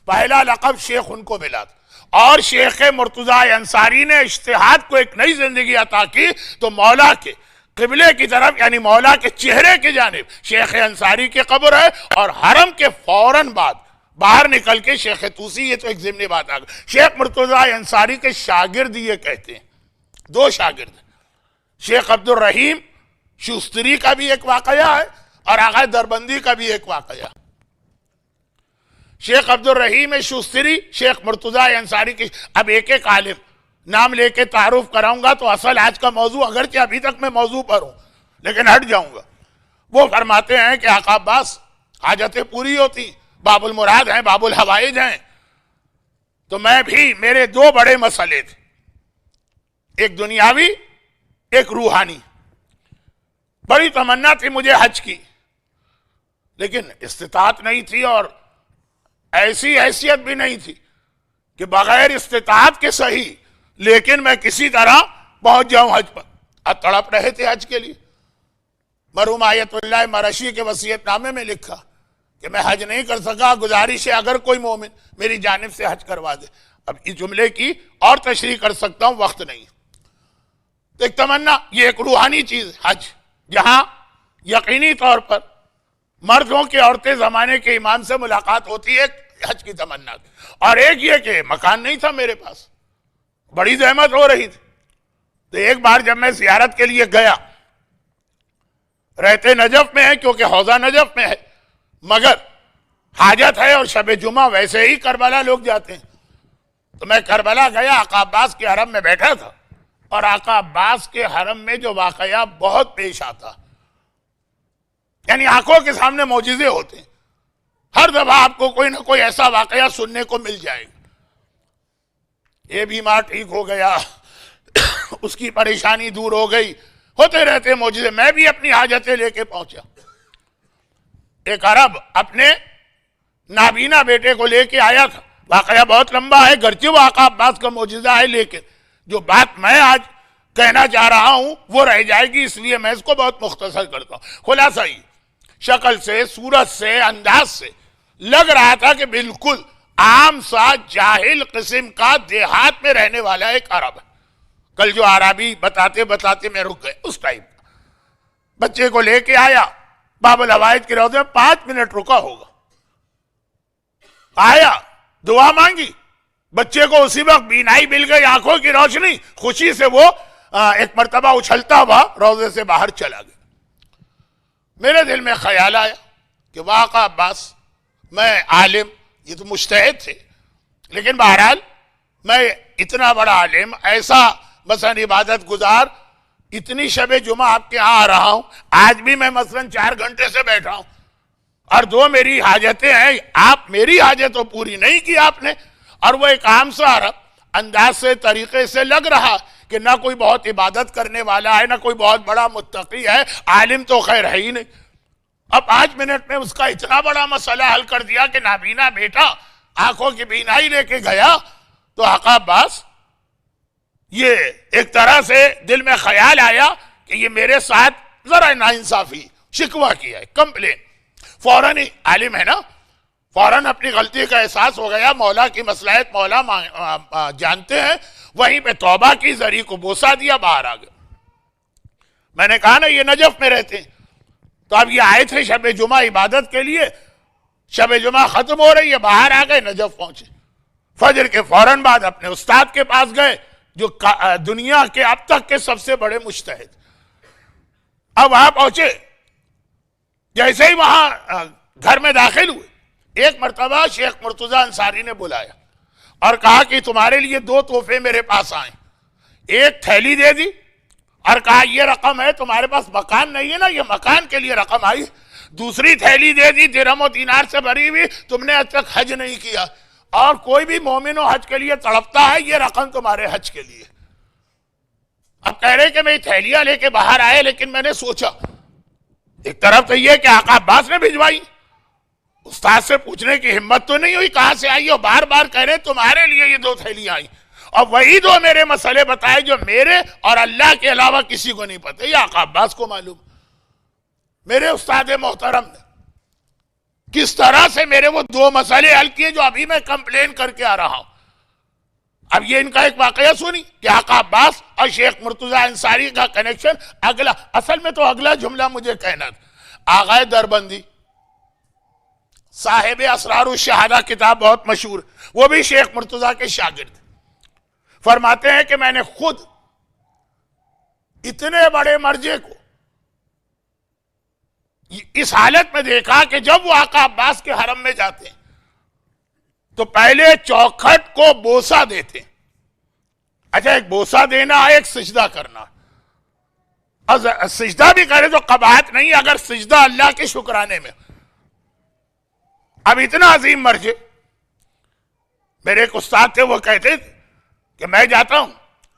[SPEAKER 1] پہلا لقب شیخ ان کو ملا تھا، اور شیخ مرتضی انصاری نے اجتہاد کو ایک نئی زندگی عطا کی، تو مولا کے قبلے کی طرف یعنی مولا کے چہرے کی جانب شیخ انصاری کی قبر ہے، اور حرم کے فوراً بعد باہر نکل کے شیخ توسی، یہ تو ایک ضمنی بات آ گئی۔ شیخ مرتضی انصاری کے شاگرد یہ کہتے ہیں، دو شاگرد، شیخ عبد الرحیم شوستری کا بھی ایک واقعہ ہے اور آغا دربندی کا بھی ایک واقعہ۔ شیخ عبد الرحیم شوستری شیخ مرتضی انصاری کی، اب ایک ایک عالم نام لے کے تعارف کراؤں گا تو اصل آج کا موضوع اگرچہ ابھی تک میں موضوع پر ہوں لیکن ہٹ جاؤں گا۔ وہ فرماتے ہیں کہ آقا عباس حاجتیں پوری ہوتی، باب المراد ہیں، باب الحوائج ہیں، تو میں بھی میرے دو بڑے مسئلے تھے، ایک دنیاوی ایک روحانی۔ بڑی تمنا تھی مجھے حج کی، لیکن استطاعت نہیں تھی اور ایسی حیثیت بھی نہیں تھی کہ بغیر استطاعت کے صحیح لیکن میں کسی طرح پہنچ جاؤں حج پر۔ اب تڑپ رہے تھے حج کے لیے۔ مرحوم آیت اللہ مرشی کے وصیت نامے میں لکھا کہ میں حج نہیں کر سکا، گزارش ہے اگر کوئی مومن میری جانب سے حج کروا دے۔ اب اس جملے کی اور تشریح کر سکتا ہوں، وقت نہیں۔ تو ایک تمنا، یہ ایک روحانی چیز حج، جہاں یقینی طور پر مردوں کی عورتیں زمانے کے امام سے ملاقات ہوتی ہے، حج کی تمنا، اور ایک یہ کہ مکان نہیں تھا میرے پاس، بڑی زحمت ہو رہی تھی۔ تو ایک بار جب میں زیارت کے لیے گیا، رہتے نجف میں ہے کیونکہ حوضہ نجف میں ہے، مگر حاجت ہے اور شب جمعہ ویسے ہی کربلا لوگ جاتے ہیں، تو میں کربلا گیا، آقا عباس کے حرم میں بیٹھا تھا، اور آقا عباس کے حرم میں جو واقعہ بہت پیش آتا، یعنی آنکھوں کے سامنے معجزے ہوتے ہیں، ہر دفعہ آپ کو کوئی نہ کوئی ایسا واقعہ سننے کو مل جائے گا۔ یہ بیمار ٹھیک ہو گیا، اس کی پریشانی دور ہو گئی، ہوتے رہتے معجزے۔ میں بھی اپنی حاجتیں لے کے پہنچا۔ ایک عرب اپنے نابینا بیٹے کو لے کے آیا تھا، واقعہ بہت لمبا ہے، گرچہ وہ آقا عباس کا معجزہ ہے، لیکن جو بات میں آج کہنا چاہ رہا ہوں وہ رہ جائے گی، اس لیے میں اس کو بہت مختصر کرتا ہوں۔ خلاصہ ہی شکل سے، صورت سے، انداز سے لگ رہا تھا کہ بالکل عام سا جاہل قسم کا دیہات میں رہنے والا ایک عرب ہے۔ کل جو عربی بتاتے بتاتے میں رک گئے، اس ٹائپ کا بچے کو لے کے آیا، باب الحوائج کے روضے میں 5 منٹ رکا ہوگا، آیا، دعا مانگی، بچے کو اسی وقت بینائی مل گئی، آنکھوں کی روشنی، خوشی سے وہ ایک مرتبہ اچھلتا ہوا روضے سے باہر چلا گیا۔ میرے دل میں خیال آیا کہ واقع عباس، میں عالم، یہ تو مجتہد تھے، لیکن بہرحال میں اتنا بڑا عالم، ایسا مثلا عبادت گزار، اتنی شب جمعہ آپ کے ہاں آ رہا ہوں، آج بھی میں مثلا 4 گھنٹے سے بیٹھا ہوں، اور 2 میری حاجتیں ہیں، آپ میری حاجت تو پوری نہیں کی آپ نے۔ اور وہ ایک عام سا عرب انداز سے، طریقے سے لگ رہا کہ نہ کوئی بہت عبادت کرنے والا ہے، نہ کوئی بہت بڑا متقی ہے، عالم تو خیر ہے ہی نہیں۔ اب 5 منٹ میں اس کا اتنا بڑا مسئلہ حل کر دیا کہ نابینا بیٹا آنکھوں کی بینائی لے کے گیا۔ تو آقا عباس، یہ ایک طرح سے دل میں خیال آیا کہ یہ میرے ساتھ ذرا ناانصافی، شکوہ کیا ہے، کمپلین۔ فوراً ہی عالم ہے نا، فوراً اپنی غلطی کا احساس ہو گیا، مولا کی مصلحت مولا جانتے ہیں، وہیں پہ توبہ کی، زری کو بوسہ دیا، باہر آ گئے۔ میں نے کہا نا یہ نجف میں رہتے ہیں، تو اب یہ آئے تھے شب جمعہ عبادت کے لیے، شب جمعہ ختم ہو رہی ہے، باہر آ گئے، نجف پہنچے۔ فجر کے فوراً بعد اپنے استاد کے پاس گئے، جو دنیا کے اب تک کے سب سے بڑے مجتہد۔ اب وہاں پہنچے، جیسے ہی وہاں گھر میں داخل ہوئے، ایک مرتبہ شیخ مرتضی انصاری نے بلایا اور کہا کہ تمہارے لیے 2 تحفے میرے پاس آئیں۔ ایک تھیلی دے دی اور کہا یہ رقم ہے، تمہارے پاس مکان نہیں ہے نا، یہ مکان کے لیے رقم آئی۔ دوسری تھیلی دے دی، درہم و دینار سے بھری ہوئی، تم نے آج تک حج نہیں کیا، اور کوئی بھی مومن و حج کے لیے تڑپتا ہے، یہ رقم تمہارے حج کے لیے۔ اب کہہ رہے کہ میں تھیلیاں لے کے باہر آئے، لیکن میں نے سوچا ایک طرف تو یہ کہ آقا عباس نے بھجوائی، استاد سے پوچھنے کی ہمت تو نہیں ہوئی کہاں سے آئی، اور بار بار کہہ رہے تمہارے لیے یہ 2 تھیلیاں آئیں، اور وہی 2 میرے مسئلے بتائے جو میرے اور اللہ کے علاوہ کسی کو نہیں پتہ، یہ آقا عباس کو معلوم۔ میرے استاد محترم نے کس طرح سے میرے وہ 2 مسئلے حل کیے جو ابھی میں کمپلین کر کے آ رہا ہوں۔ اب یہ ان کا ایک واقعہ سنی کہ آقا عباس اور شیخ مرتضی انصاری کا کنیکشن اگلا، اصل میں تو اگلا جملہ مجھے کہنا تھا۔ آغا دربندی صاحب اسرار الشہادہ کتاب بہت مشہور، وہ بھی شیخ مرتضی کے شاگرد، فرماتے ہیں کہ میں نے خود اتنے بڑے مرجع کو اس حالت میں دیکھا کہ جب وہ آقا عباس کے حرم میں جاتے ہیں تو پہلے چوکھٹ کو بوسہ دیتے ہیں۔ اچھا، ایک بوسہ دینا ہے، ایک سجدہ کرنا، اور سجدہ بھی کرے تو قباحت نہیں اگر سجدہ اللہ کے شکرانے میں۔ اب اتنا عظیم مرجع، میرے ایک استاد تھے، وہ کہتے تھے کہ میں جاتا ہوں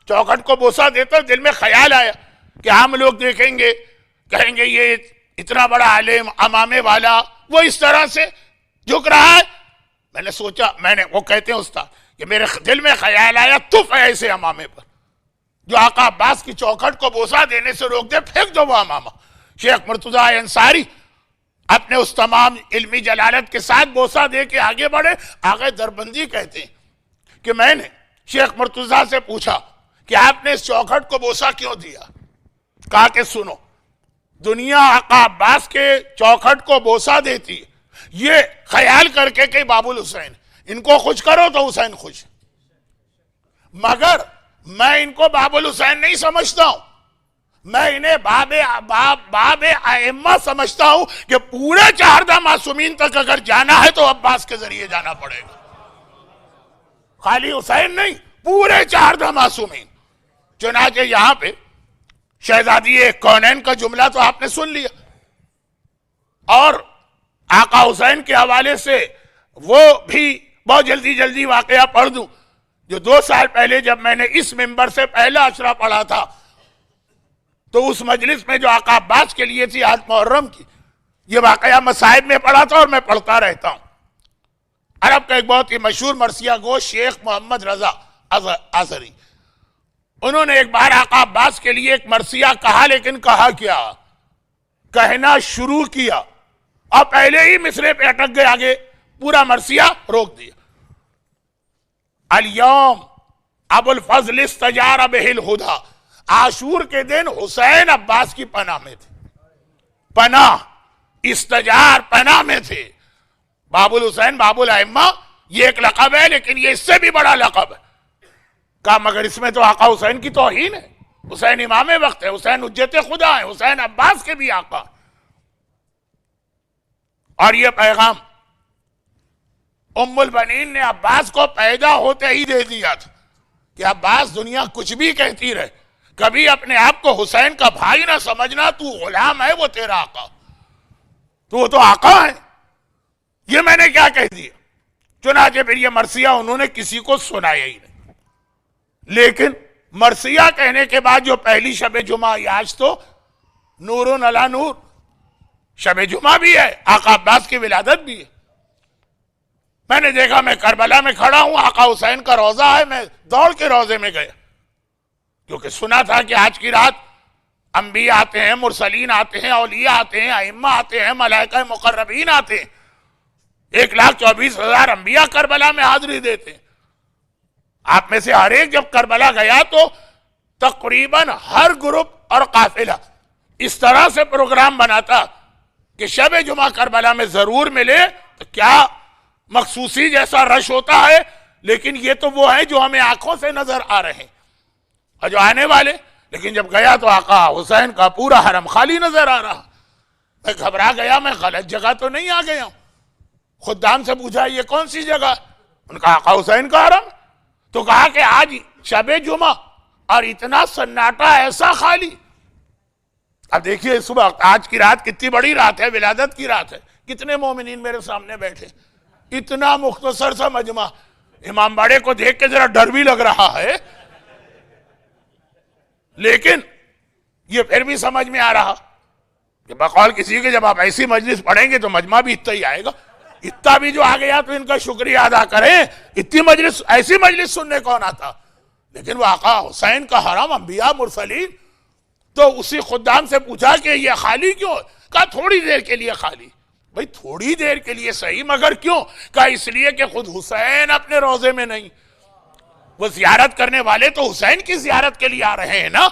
[SPEAKER 1] چوکھٹ کو بوسہ دیتا ہوں، دل میں خیال آیا کہ عام لوگ دیکھیں گے کہیں گے یہ اتنا بڑا عالم امامے والا وہ اس طرح سے جھک رہا ہے۔ میں نے سوچا، وہ کہتے ہیں استاد کہ میرے دل میں خیال آیا تف ہے ایسے امامے پر جو آقا عباس کی چوکھٹ کو بوسہ دینے سے روک دے، پھینک دو وہ امامہ۔ شیخ مرتضی انصاری اپنے اس تمام علمی جلالت کے ساتھ بوسہ دے کے آگے بڑھے۔ آغا دربندی کہتے ہیں کہ میں نے شیخ مرتضی سے پوچھا کہ آپ نے اس چوکھٹ کو بوسہ کیوں دیا؟ کہا کہ سنو، دنیا آقا عباس کے چوکھٹ کو بوسہ دیتی ہے یہ خیال کر کے کہ باب الحسین، ان کو خوش کرو تو حسین خوش، مگر میں ان کو باب الحسین نہیں سمجھتا ہوں، میں انہیں باب ائمہ سمجھتا ہوں کہ پورے 4 معصومین تک اگر جانا ہے تو عباس کے ذریعے جانا پڑے گا، خالی حسین نہیں، پورے 4 معصومین۔ چنانچہ یہاں پہ شہزادی کونین کا جملہ تو آپ نے سن لیا، اور آقا حسین کے حوالے سے وہ بھی بہت جلدی واقعہ پڑھ دوں جو 2 سال پہلے جب میں نے اس منبر سے پہلا اشرا پڑھا تھا تو اس مجلس میں جو آقا عباس کے لیے تھی آج محرم کی، یہ واقعہ مصائب میں پڑھا تھا اور میں پڑھتا رہتا ہوں۔ عرب کا ایک بہت ہی مشہور مرثیہ گو شیخ محمد رضا آزری، انہوں نے ایک بار آقا عباس کے لیے ایک مرثیہ کہا، لیکن کہا کیا، کہنا شروع کیا اور پہلے ہی مصرے پہ اٹک گئے، آگے پورا مرثیہ روک دیا۔ الیوم ابو الفضل استجار بہ الہدی، عاشور کے دن حسین عباس کی پناہ میں تھے، پناہ استجار پناہ میں تھے۔ باب الحسین باب الائمہ یہ ایک لقب ہے، لیکن یہ اس سے بھی بڑا لقب ہے۔ کہا مگر اس میں تو آقا حسین کی توہین ہے، حسین امام وقت ہے، حسین حجت خدا ہے، حسین عباس کے بھی آقا۔ اور یہ پیغام ام البنین نے عباس کو پیدا ہوتے ہی دے دیا تھا کہ عباس دنیا کچھ بھی کہتی رہے، کبھی اپنے آپ کو حسین کا بھائی نہ سمجھنا، تو غلام ہے، وہ تیرا آقا، تو وہ تو آقا ہے۔ یہ میں نے کیا کہہ دیا؟ چنانچہ پھر یہ مرثیہ انہوں نے کسی کو سنایا ہی نہیں، لیکن مرثیہ کہنے کے بعد جو پہلی شب جمعہ، آج تو نور علی نور، شب جمعہ بھی ہے، آقا عباس کی ولادت بھی ہے۔ میں نے دیکھا، میں کربلا میں کھڑا ہوں، آقا حسین کا روضہ ہے، میں دوڑ کے روضے میں گیا، کیونکہ سنا تھا کہ آج کی رات انبیاء آتے ہیں، مرسلین آتے ہیں، اولیاء آتے ہیں، ائمہ آتے ہیں، ملائکہ مقربین آتے ہیں، 1,24,000 انبیاء کربلا میں حاضری دیتے ہیں۔ آپ میں سے ہر ایک جب کربلا گیا تو تقریباً ہر گروپ اور قافلہ اس طرح سے پروگرام بناتا کہ شب جمعہ کربلا میں ضرور ملے، تو کیا مخصوصی جیسا رش ہوتا ہے، لیکن یہ تو وہ ہیں جو ہمیں آنکھوں سے نظر آ رہے ہیں اور جو آنے والے۔ لیکن جب گیا تو آقا حسین کا پورا حرم خالی نظر آ رہا، میں گھبرا گیا، میں غلط جگہ تو نہیں آ گیا ہوں۔ خدام سے پوچھا یہ کون سی جگہ؟ ان کا آقا حسین کا حرم۔ تو کہا کہ آج شب جمعہ اور اتنا سناٹا، ایسا خالی۔ اب دیکھیے اس وقت آج کی رات کتنی بڑی رات ہے، ولادت کی رات ہے، کتنے مومنین میرے سامنے بیٹھے، اتنا مختصر سا مجمع، امام باڑے کو دیکھ کے ذرا ڈر بھی لگ رہا ہے، لیکن یہ پھر بھی سمجھ میں آ رہا کہ بقول کسی کے جب آپ ایسی مجلس پڑھیں گے تو مجمع بھی اتنا ہی آئے گا، اتنا بھی جو آ گیا تو ان کا شکریہ ادا کریں، اتنی مجلس، ایسی مجلس سننے کون آتا؟ لیکن وہ آقا حسین کا حرم، انبیاء مرسلین، تو اسی خدام سے پوچھا کہ یہ خالی کیوں؟ کہا تھوڑی دیر کے لیے خالی۔ بھئی تھوڑی دیر کے لیے صحیح، مگر کیوں؟ کہا اس لیے کہ خود حسین اپنے روضے میں نہیں، وہ زیارت کرنے والے تو حسین کی زیارت کے لیے آ رہے ہیں نا،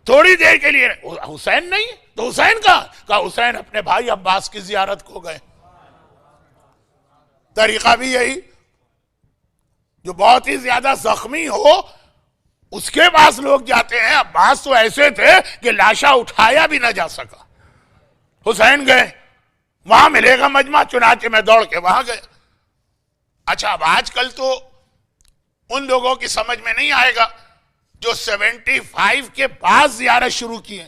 [SPEAKER 1] تھوڑی دیر کے لیے حسین نہیں تو حسین کہا حسین اپنے بھائی عباس کی زیارت کو گئے۔ طریقہ بھی یہی، جو بہت ہی زیادہ زخمی ہو اس کے پاس لوگ جاتے ہیں، عباس تو ایسے تھے کہ لاشا اٹھایا بھی نہ جا سکا، حسین گئے، وہاں ملے گا مجمع، چنانچہ میں دوڑ کے وہاں گئے۔ اچھا اب آج کل تو ان لوگوں کی سمجھ میں نہیں آئے گا جو 75 کے بعد زیارت شروع کی ہے،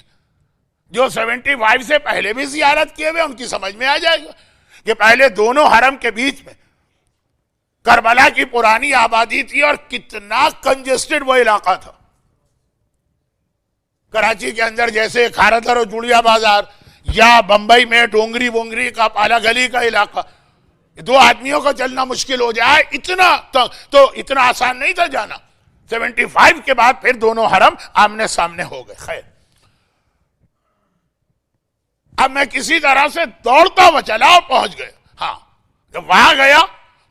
[SPEAKER 1] جو 75 سے پہلے بھی زیارت کیے ہوئے ان کی سمجھ میں آ جائے گا کہ پہلے دونوں حرم کے بیچ میں کربلا کی پرانی آبادی تھی اور کتنا کنجسٹڈ وہ علاقہ تھا۔ کراچی کے اندر جیسے کھارتر اور جوڑیا بازار، یا بمبئی میں ڈونگری وونگری کا پالا گلی کا علاقہ، دو آدمیوں کا چلنا مشکل ہو جائے، اتنا تو اتنا آسان نہیں تھا جانا۔ 75 کے بعد پھر دونوں حرم آمنے سامنے ہو گئے۔ خیر، اب میں کسی طرح سے دوڑتا ہوا چلا اور پہنچ گیا۔ ہاں جب وہاں گیا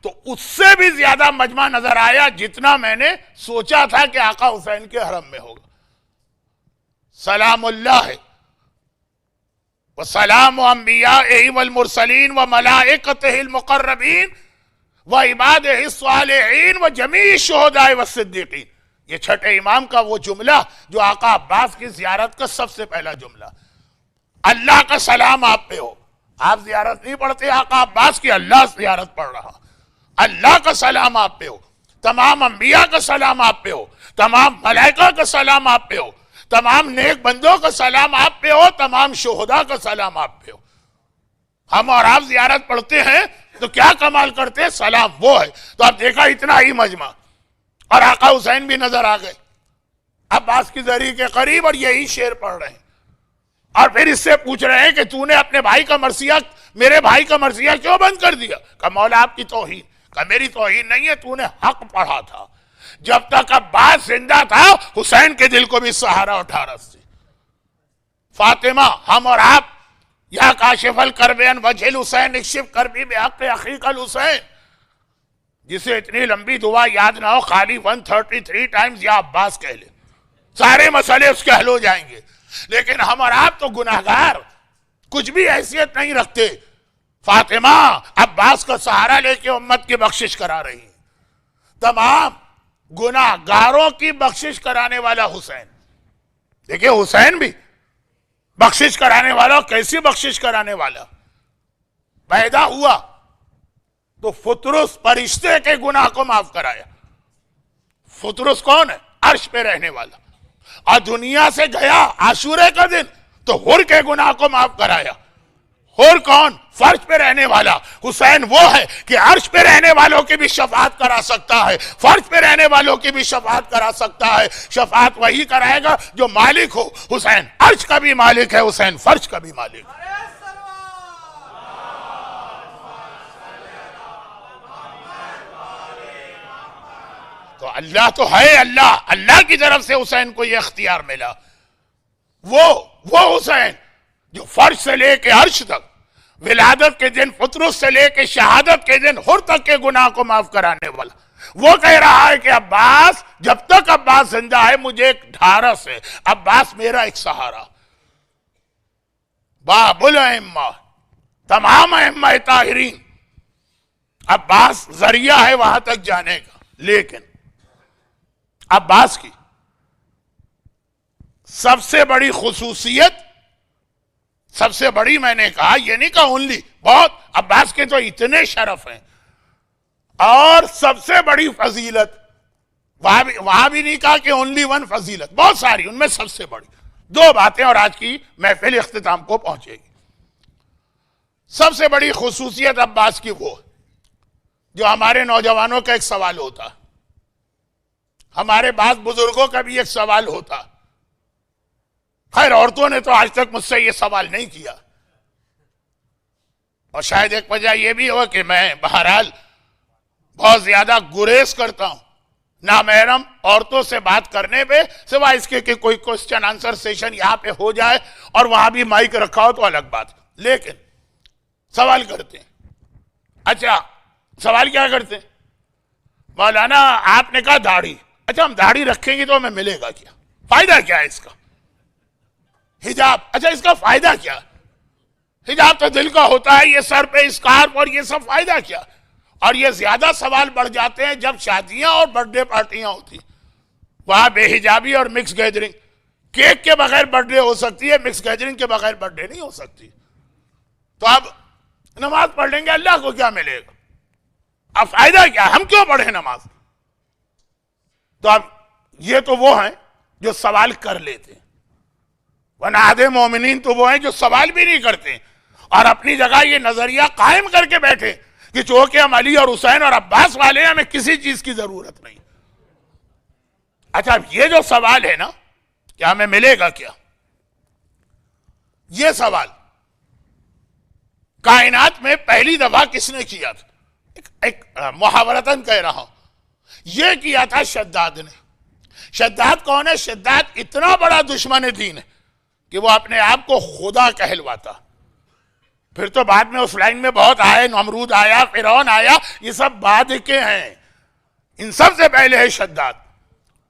[SPEAKER 1] تو اس سے بھی زیادہ مجمع نظر آیا جتنا میں نے سوچا تھا کہ آقا حسین کے حرم میں ہوگا۔ سلام اللہ وسلام انبیائہ والمرسلین وملائکتہ المقربین وعبادہ الصالحین وجمیع الشہداء والصدیقین، یہ چھٹے امام کا وہ جملہ جو آقا عباس کی زیارت کا سب سے پہلا جملہ۔ اللہ کا سلام آپ پہ ہو، آپ زیارت نہیں پڑھتے آقا عباس کی، اللہ زیارت پڑھ رہا، اللہ کا سلام آپ پہ ہو، تمام انبیاء کا سلام آپ پہ ہو، تمام ملائکہ کا سلام آپ پہ ہو، تمام نیک بندوں کا سلام آپ پہ ہو، تمام شہداء کا سلام آپ پہ ہو۔ ہم اور آپ زیارت پڑھتے ہیں تو کیا کمال کرتے ہیں؟ سلام وہ ہے۔ تو آپ دیکھا اتنا ہی مجمع، اور آقا حسین بھی نظر آ گئے عباس کی زری کے قریب، اور یہی شعر پڑھ رہے ہیں، اور پھر اس سے پوچھ رہے ہیں کہ تو نے اپنے بھائی کا مرثیہ، میرے بھائی کا مرثیہ کیوں بند کر دیا؟ کہ مولا آپ کی توہین۔ کہ میری توہین نہیں ہے، تو نے حق پڑھا تھا، جب تک عباس زندہ تھا حسین کے دل کو بھی سہارا اٹھا رہا تھی۔ فاطمہ، ہم اور آپ، یا کاشف الکرب عن وجہ الحسین اکشف کربی بحق اخیک الحسین، جسے اتنی لمبی دعا یاد نہ ہو، خالی 133 ٹائمز یا عباس کہہ لے، سارے مسئلے اس کے حل ہو جائیں گے۔ لیکن ہم اور آپ تو گناہگار، کچھ بھی حیثیت نہیں رکھتے۔ فاطمہ عباس کا سہارا لے کے امت کی بخشش کرا رہی ہیں، تمام گناہگاروں کی بخشش کرانے والا حسین۔ دیکھیں حسین بھی بخشش کرانے والا، کیسی بخشش کرانے والا؟ پیدا ہوا تو فطرس فرشتے کے گناہ کو معاف کرایا۔ فطرس کون ہے؟ عرش پہ رہنے والا، اور دنیا سے گیا عاشورے کا دن تو حر کے گناہ کو معاف کرایا۔ حر کون؟ فرش پہ رہنے والا۔ حسین وہ ہے کہ عرش پہ رہنے والوں کی بھی شفاعت کرا سکتا ہے، فرش پہ رہنے والوں کی بھی شفاعت کرا سکتا ہے۔ شفاعت وہی کرائے گا جو مالک ہو۔ حسین عرش کا بھی مالک ہے، حسین فرش کا بھی مالک ہے۔ تو اللہ تو ہے، اللہ کی طرف سے حسین کو یہ اختیار ملا۔ وہ حسین جو فرش سے لے کے عرش تک، ولادت کے دن فطرت سے لے کے شہادت کے دن حر تک کے گناہ کو معاف کرانے والا، وہ کہہ رہا ہے کہ عباس، جب تک عباس زندہ ہے مجھے ایک ڈھارس ہے، عباس میرا ایک سہارا۔ باب الائمہ، تمام ائمہ طاہرین، عباس ذریعہ ہے وہاں تک جانے کا۔ لیکن عباس کی سب سے بڑی خصوصیت، سب سے بڑی، میں نے کہا یہ نہیں کہا اونلی، بہت، عباس کے تو اتنے شرف ہیں، اور سب سے بڑی فضیلت، وہاں بھی نہیں کہا کہ اونلی ون فضیلت، بہت ساری، ان میں سب سے بڑی دو باتیں، اور آج کی محفل اختتام کو پہنچے گی۔ سب سے بڑی خصوصیت عباس کی وہ جو ہمارے نوجوانوں کا ایک سوال ہوتا، ہمارے بعض بزرگوں کا بھی ایک سوال ہوتا. خیر عورتوں نے تو آج تک مجھ سے یہ سوال نہیں کیا، اور شاید ایک وجہ یہ بھی ہو کہ میں بہرحال بہت زیادہ گریز کرتا ہوں نامحرم عورتوں سے بات کرنے پہ، سوائے اس کے کہ کوئی کوسچن آنسر سیشن یہاں پہ ہو جائے اور وہاں بھی مائک رکھا ہو تو الگ بات. لیکن سوال کرتے ہیں. اچھا سوال کیا کرتے ہیں؟ مولانا آپ نے کہا داڑھی. اچھا ہم داڑھی رکھیں گے تو ہمیں ملے گا کیا؟ فائدہ کیا ہے اس کا؟ حجاب. اچھا اس کا فائدہ کیا؟ حجاب تو دل کا ہوتا ہے، یہ سر پہ اسکارف اور یہ سب فائدہ کیا؟ اور یہ زیادہ سوال بڑھ جاتے ہیں جب شادیاں اور برتھ ڈے پارٹیاں ہوتی، وہاں بے حجابی اور مکس گیدرنگ. کیک کے بغیر برتھ ڈے ہو سکتی ہے، مکس گیدرنگ کے بغیر برتھ ڈے نہیں ہو سکتی. تو اب نماز پڑھ لیں گے، اللہ کو کیا ملے گا؟ اب فائدہ کیا؟ ہم کیوں پڑھیں نماز؟ تو اب یہ تو وہ ہیں جو سوال کر لیتے ہیں، ورنہ آدھے مومنین تو وہ ہیں جو سوال بھی نہیں کرتے اور اپنی جگہ یہ نظریہ قائم کر کے بیٹھے کہ چونکہ ہم علی اور حسین اور عباس والے ہیں ہمیں کسی چیز کی ضرورت نہیں. اچھا اب یہ جو سوال ہے نا کہ ہمیں ملے گا کیا، یہ سوال کائنات میں پہلی دفعہ کس نے کیا تھا؟ ایک محاورتاً کہہ رہا ہوں، یہ کیا تھا شداد نے. شداد کون ہے؟ شداد اتنا بڑا دشمن دین ہے کہ وہ اپنے آپ کو خدا کہلواتا. پھر تو بعد میں اس لائن میں بہت آئے، نمرود آیا، فرعون آیا، یہ سب بعد کے ہیں. ان سب سے پہلے ہے شداد.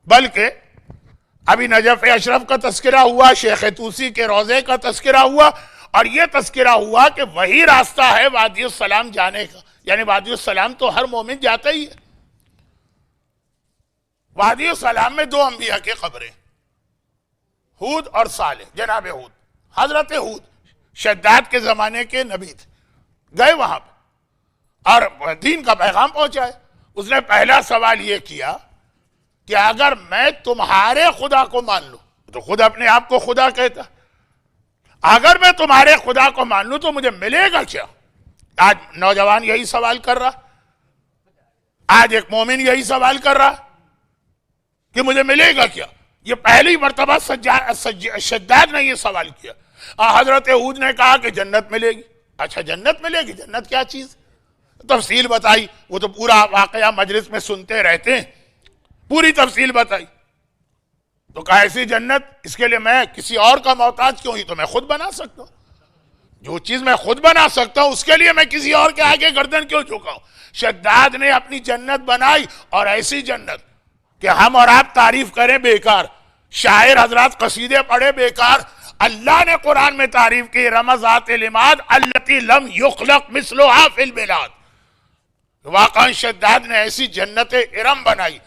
[SPEAKER 1] بلکہ ابھی نجف اشرف کا تذکرہ ہوا، شیخ توسی کے روضے کا تذکرہ ہوا، اور یہ تذکرہ ہوا کہ وہی راستہ ہے وادی السلام جانے کا. یعنی وادی السلام تو ہر مومن جاتا ہی ہے. وادی السلام میں دو انبیاء کی قبریں، ہود اور صالح. جناب ہود، حضرت ہود شداد کے زمانے کے نبی تھے، گئے وہاں پہ اور دین کا پیغام پہنچائے. اس نے پہلا سوال یہ کیا کہ اگر میں تمہارے خدا کو مان لوں، تو خود اپنے آپ کو خدا کہتا، اگر میں تمہارے خدا کو مان لوں تو مجھے ملے گا کیا؟ آج نوجوان یہی سوال کر رہا، آج ایک مومن یہی سوال کر رہا کہ مجھے ملے گا کیا. یہ پہلی مرتبہ شداد نے یہ سوال کیا. حضرت ہود نے کہا کہ جنت ملے گی. اچھا جنت ملے گی، جنت کیا چیز؟ تفصیل بتائی. وہ تو پورا واقعہ مجلس میں سنتے رہتے ہیں، پوری تفصیل بتائی. تو کہا ایسی جنت، اس کے لیے میں کسی اور کا محتاج کیوں؟ ہی تو میں خود بنا سکتا ہوں. جو چیز میں خود بنا سکتا ہوں اس کے لیے میں کسی اور کے آگے گردن کیوں جھکاؤں؟ شداد نے اپنی جنت بنائی، اور ایسی جنت کہ ہم اور آپ تعریف کریں بیکار، شاعر حضرات قصیدے پڑھے بیکار. اللہ نے قرآن میں تعریف کی، رمضات لماد التی لم یخلق مثلھا فی البلاد. واقعا شداد نے ایسی جنت ارم بنائی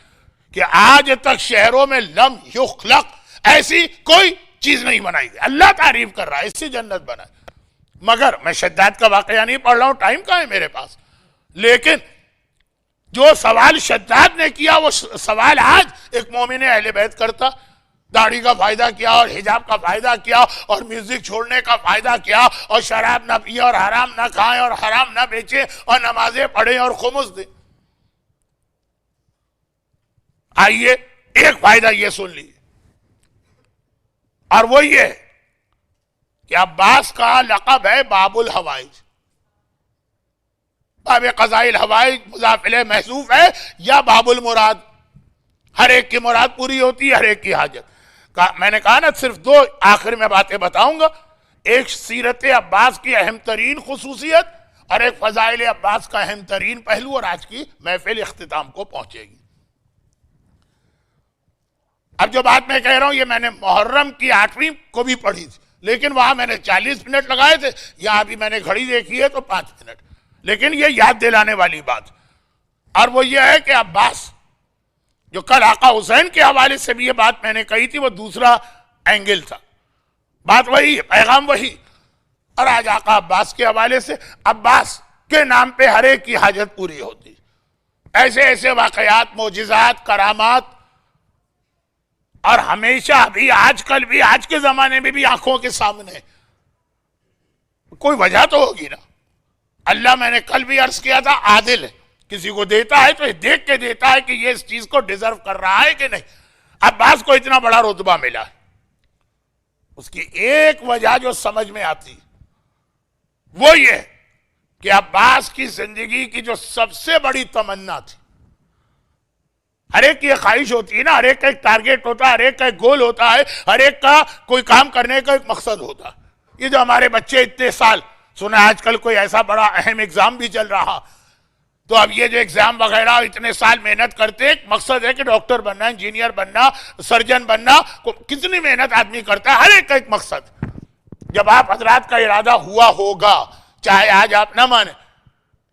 [SPEAKER 1] کہ آج تک شہروں میں لم یخلق ایسی کوئی چیز نہیں بنائی گئی. اللہ تعریف کر رہا ہے، ایسی جنت بنائی. مگر میں شداد کا واقعہ نہیں پڑھ رہا ہوں، ٹائم کہاں ہے میرے پاس. لیکن جو سوال شداد نے کیا وہ سوال آج ایک مومن اہل بیت کرتا. داڑھی کا فائدہ کیا، اور حجاب کا فائدہ کیا، اور میوزک چھوڑنے کا فائدہ کیا، اور شراب نہ پیے اور حرام نہ کھائیں اور حرام نہ بیچیں اور نمازیں پڑھیں اور خمس دیں. آئیے ایک فائدہ یہ سن لیجیے، اور وہ یہ کہ عباس کا لقب ہے باب الحوائج. باب قضاء الحوائج مضاف الیہ محذوف ہے، یا باب المراد. ہر ایک کی مراد پوری ہوتی ہے، ہر ایک کی حاجت. میں نے کہا نا صرف دو آخر میں باتیں بتاؤں گا. ایک سیرت عباس کی اہم ترین خصوصیت، اور ایک فضائل عباس کا اہم ترین پہلو، اور آج کی محفل اختتام کو پہنچے گی. اب جو بات میں کہہ رہا ہوں یہ میں نے محرم کی 8ویں کو بھی پڑھی تھی، لیکن وہاں میں نے 40 منٹ لگائے تھے. یہاں بھی میں نے گھڑی دیکھی ہے تو 5 منٹ. لیکن یہ یاد دلانے والی بات، اور وہ یہ ہے کہ عباس جو کل آقا حسین کے حوالے سے بھی یہ بات میں نے کہی تھی، وہ دوسرا اینگل تھا. بات وہی ہے، پیغام وہی. اور آج آقا عباس کے حوالے سے، عباس کے نام پہ ہر ایک کی حاجت پوری ہوتی. ایسے ایسے واقعات، معجزات، کرامات، اور ہمیشہ بھی، آج کل بھی، آج کے زمانے میں بھی آنکھوں کے سامنے. کوئی وجہ تو ہوگی نا. اللہ میں نے کل بھی عرض کیا تھا عادل ہے، کسی کو دیتا ہے تو یہ دیکھ کے دیتا ہے کہ یہ اس چیز کو ڈیزرو کر رہا ہے کہ نہیں. عباس کو اتنا بڑا رتبہ ملا ہے، اس کی ایک وجہ جو سمجھ میں آتی وہ یہ کہ عباس کی زندگی کی جو سب سے بڑی تمنا تھی، ہر ایک کی ایک خواہش ہوتی ہے نا، ہر ایک کا ایک ٹارگیٹ ہوتا ہے، ہر ایک کا ایک گول ہوتا ہے، ہر ایک کا کوئی کام کرنے کا ایک مقصد ہوتا ہے. یہ جو ہمارے بچے اتنے سال سنا آج کل کوئی ایسا بڑا اہم ایگزام بھی چل رہا، تو اب یہ جو ایگزام وغیرہ اتنے سال محنت کرتے، ایک مقصد ہے کہ ڈاکٹر بننا، انجینئر بننا، سرجن بننا، کتنی محنت آدمی کرتا ہے، ہر ایک کا ایک مقصد. جب آپ حضرات کا ارادہ ہوا ہوگا، چاہے آج آپ نہ مانیں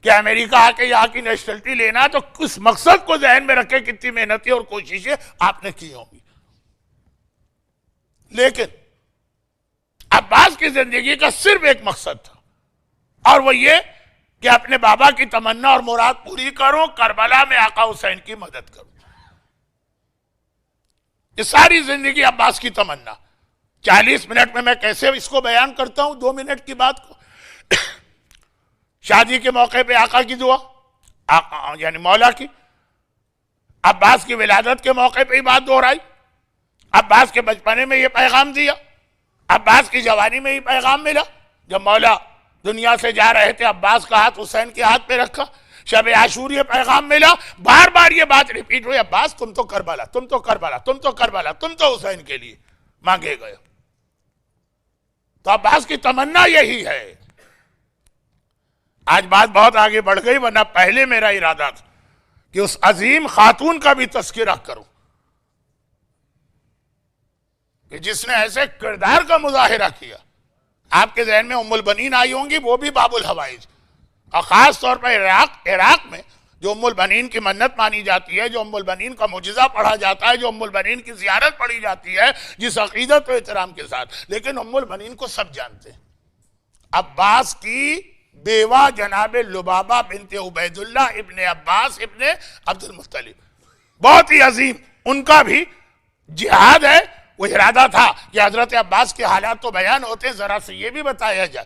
[SPEAKER 1] کہ امریکہ آ کے یہاں کی نیشنلٹی لینا، تو اس مقصد کو ذہن میں رکھے کتنی محنتیں اور کوششیں آپ نے کی ہوں گی. لیکن عباس کی زندگی کا صرف ایک مقصد تھا، اور وہ یہ کہ اپنے بابا کی تمنا اور مراد پوری کروں، کربلا میں آقا حسین کی مدد کروں. یہ ساری زندگی عباس کی تمنا. 40 منٹ میں کیسے اس کو بیان کرتا ہوں 2 منٹ کی بات کو. شادی کے موقع پہ آقا کی دعا، یعنی مولا کی. عباس کی ولادت کے موقع پہ ہی بات دہرائی. عباس کے بچپنے میں یہ پیغام دیا، عباس کی جوانی میں یہ پیغام ملا. جب مولا دنیا سے جا رہے تھے، عباس کا ہاتھ حسین کے ہاتھ پہ رکھا. شب عاشور یہ پیغام ملا، بار بار یہ بات ریپیٹ ہوئی، عباس تم تو کربلا، تم تو کربلا، تم تو کربلا، تم تو حسین کے لیے مانگے گئے. تو عباس کی تمنا یہی ہے. آج بات بہت آگے بڑھ گئی، ورنہ پہلے میرا ارادہ تھا کہ اس عظیم خاتون کا بھی تذکرہ کروں کہ جس نے ایسے کردار کا مظاہرہ کیا. آپ کے ذہن میں ام البنین آئی ہوں گی، وہ بھی باب الحوائج، اور خاص طور پر عراق میں جو ام البنین کی منت مانی جاتی ہے، جو ام البنین کا معجزہ پڑھا جاتا ہے، جو ام البنین کی زیارت پڑھی جاتی ہے جس عقیدت و احترام کے ساتھ. لیکن ام البنین کو سب جانتے ہیں. عباس کی بیوہ جناب لبابہ بنت عبید اللہ ابن عباس ابن عبد المطلب، بہت ہی عظیم. ان کا بھی جہاد ہے. وہ ارادہ تھا کہ حضرت عباس کے حالات تو بیان ہوتے ہیں، ذرا سے یہ بھی بتایا جائے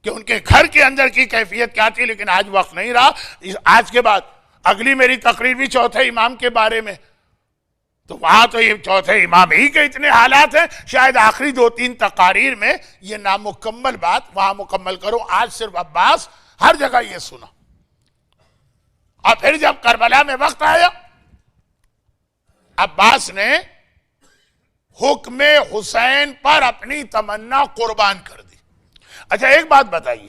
[SPEAKER 1] کہ ان کے گھر کے اندر کی کیفیت کیا تھی. لیکن آج وقت نہیں رہا. آج کے بعد اگلی میری تقریر بھی چوتھے امام کے بارے میں، تو وہاں تو یہ چوتھے امام ہی کے اتنے حالات ہیں، شاید آخری 2-3 تقاریر میں یہ نامکمل بات وہاں مکمل کروں. آج صرف عباس، ہر جگہ یہ سنا. اور پھر جب کربلا میں وقت آیا، عباس نے حکم حسین پر اپنی تمنا قربان کر دی. اچھا ایک بات بتائیے،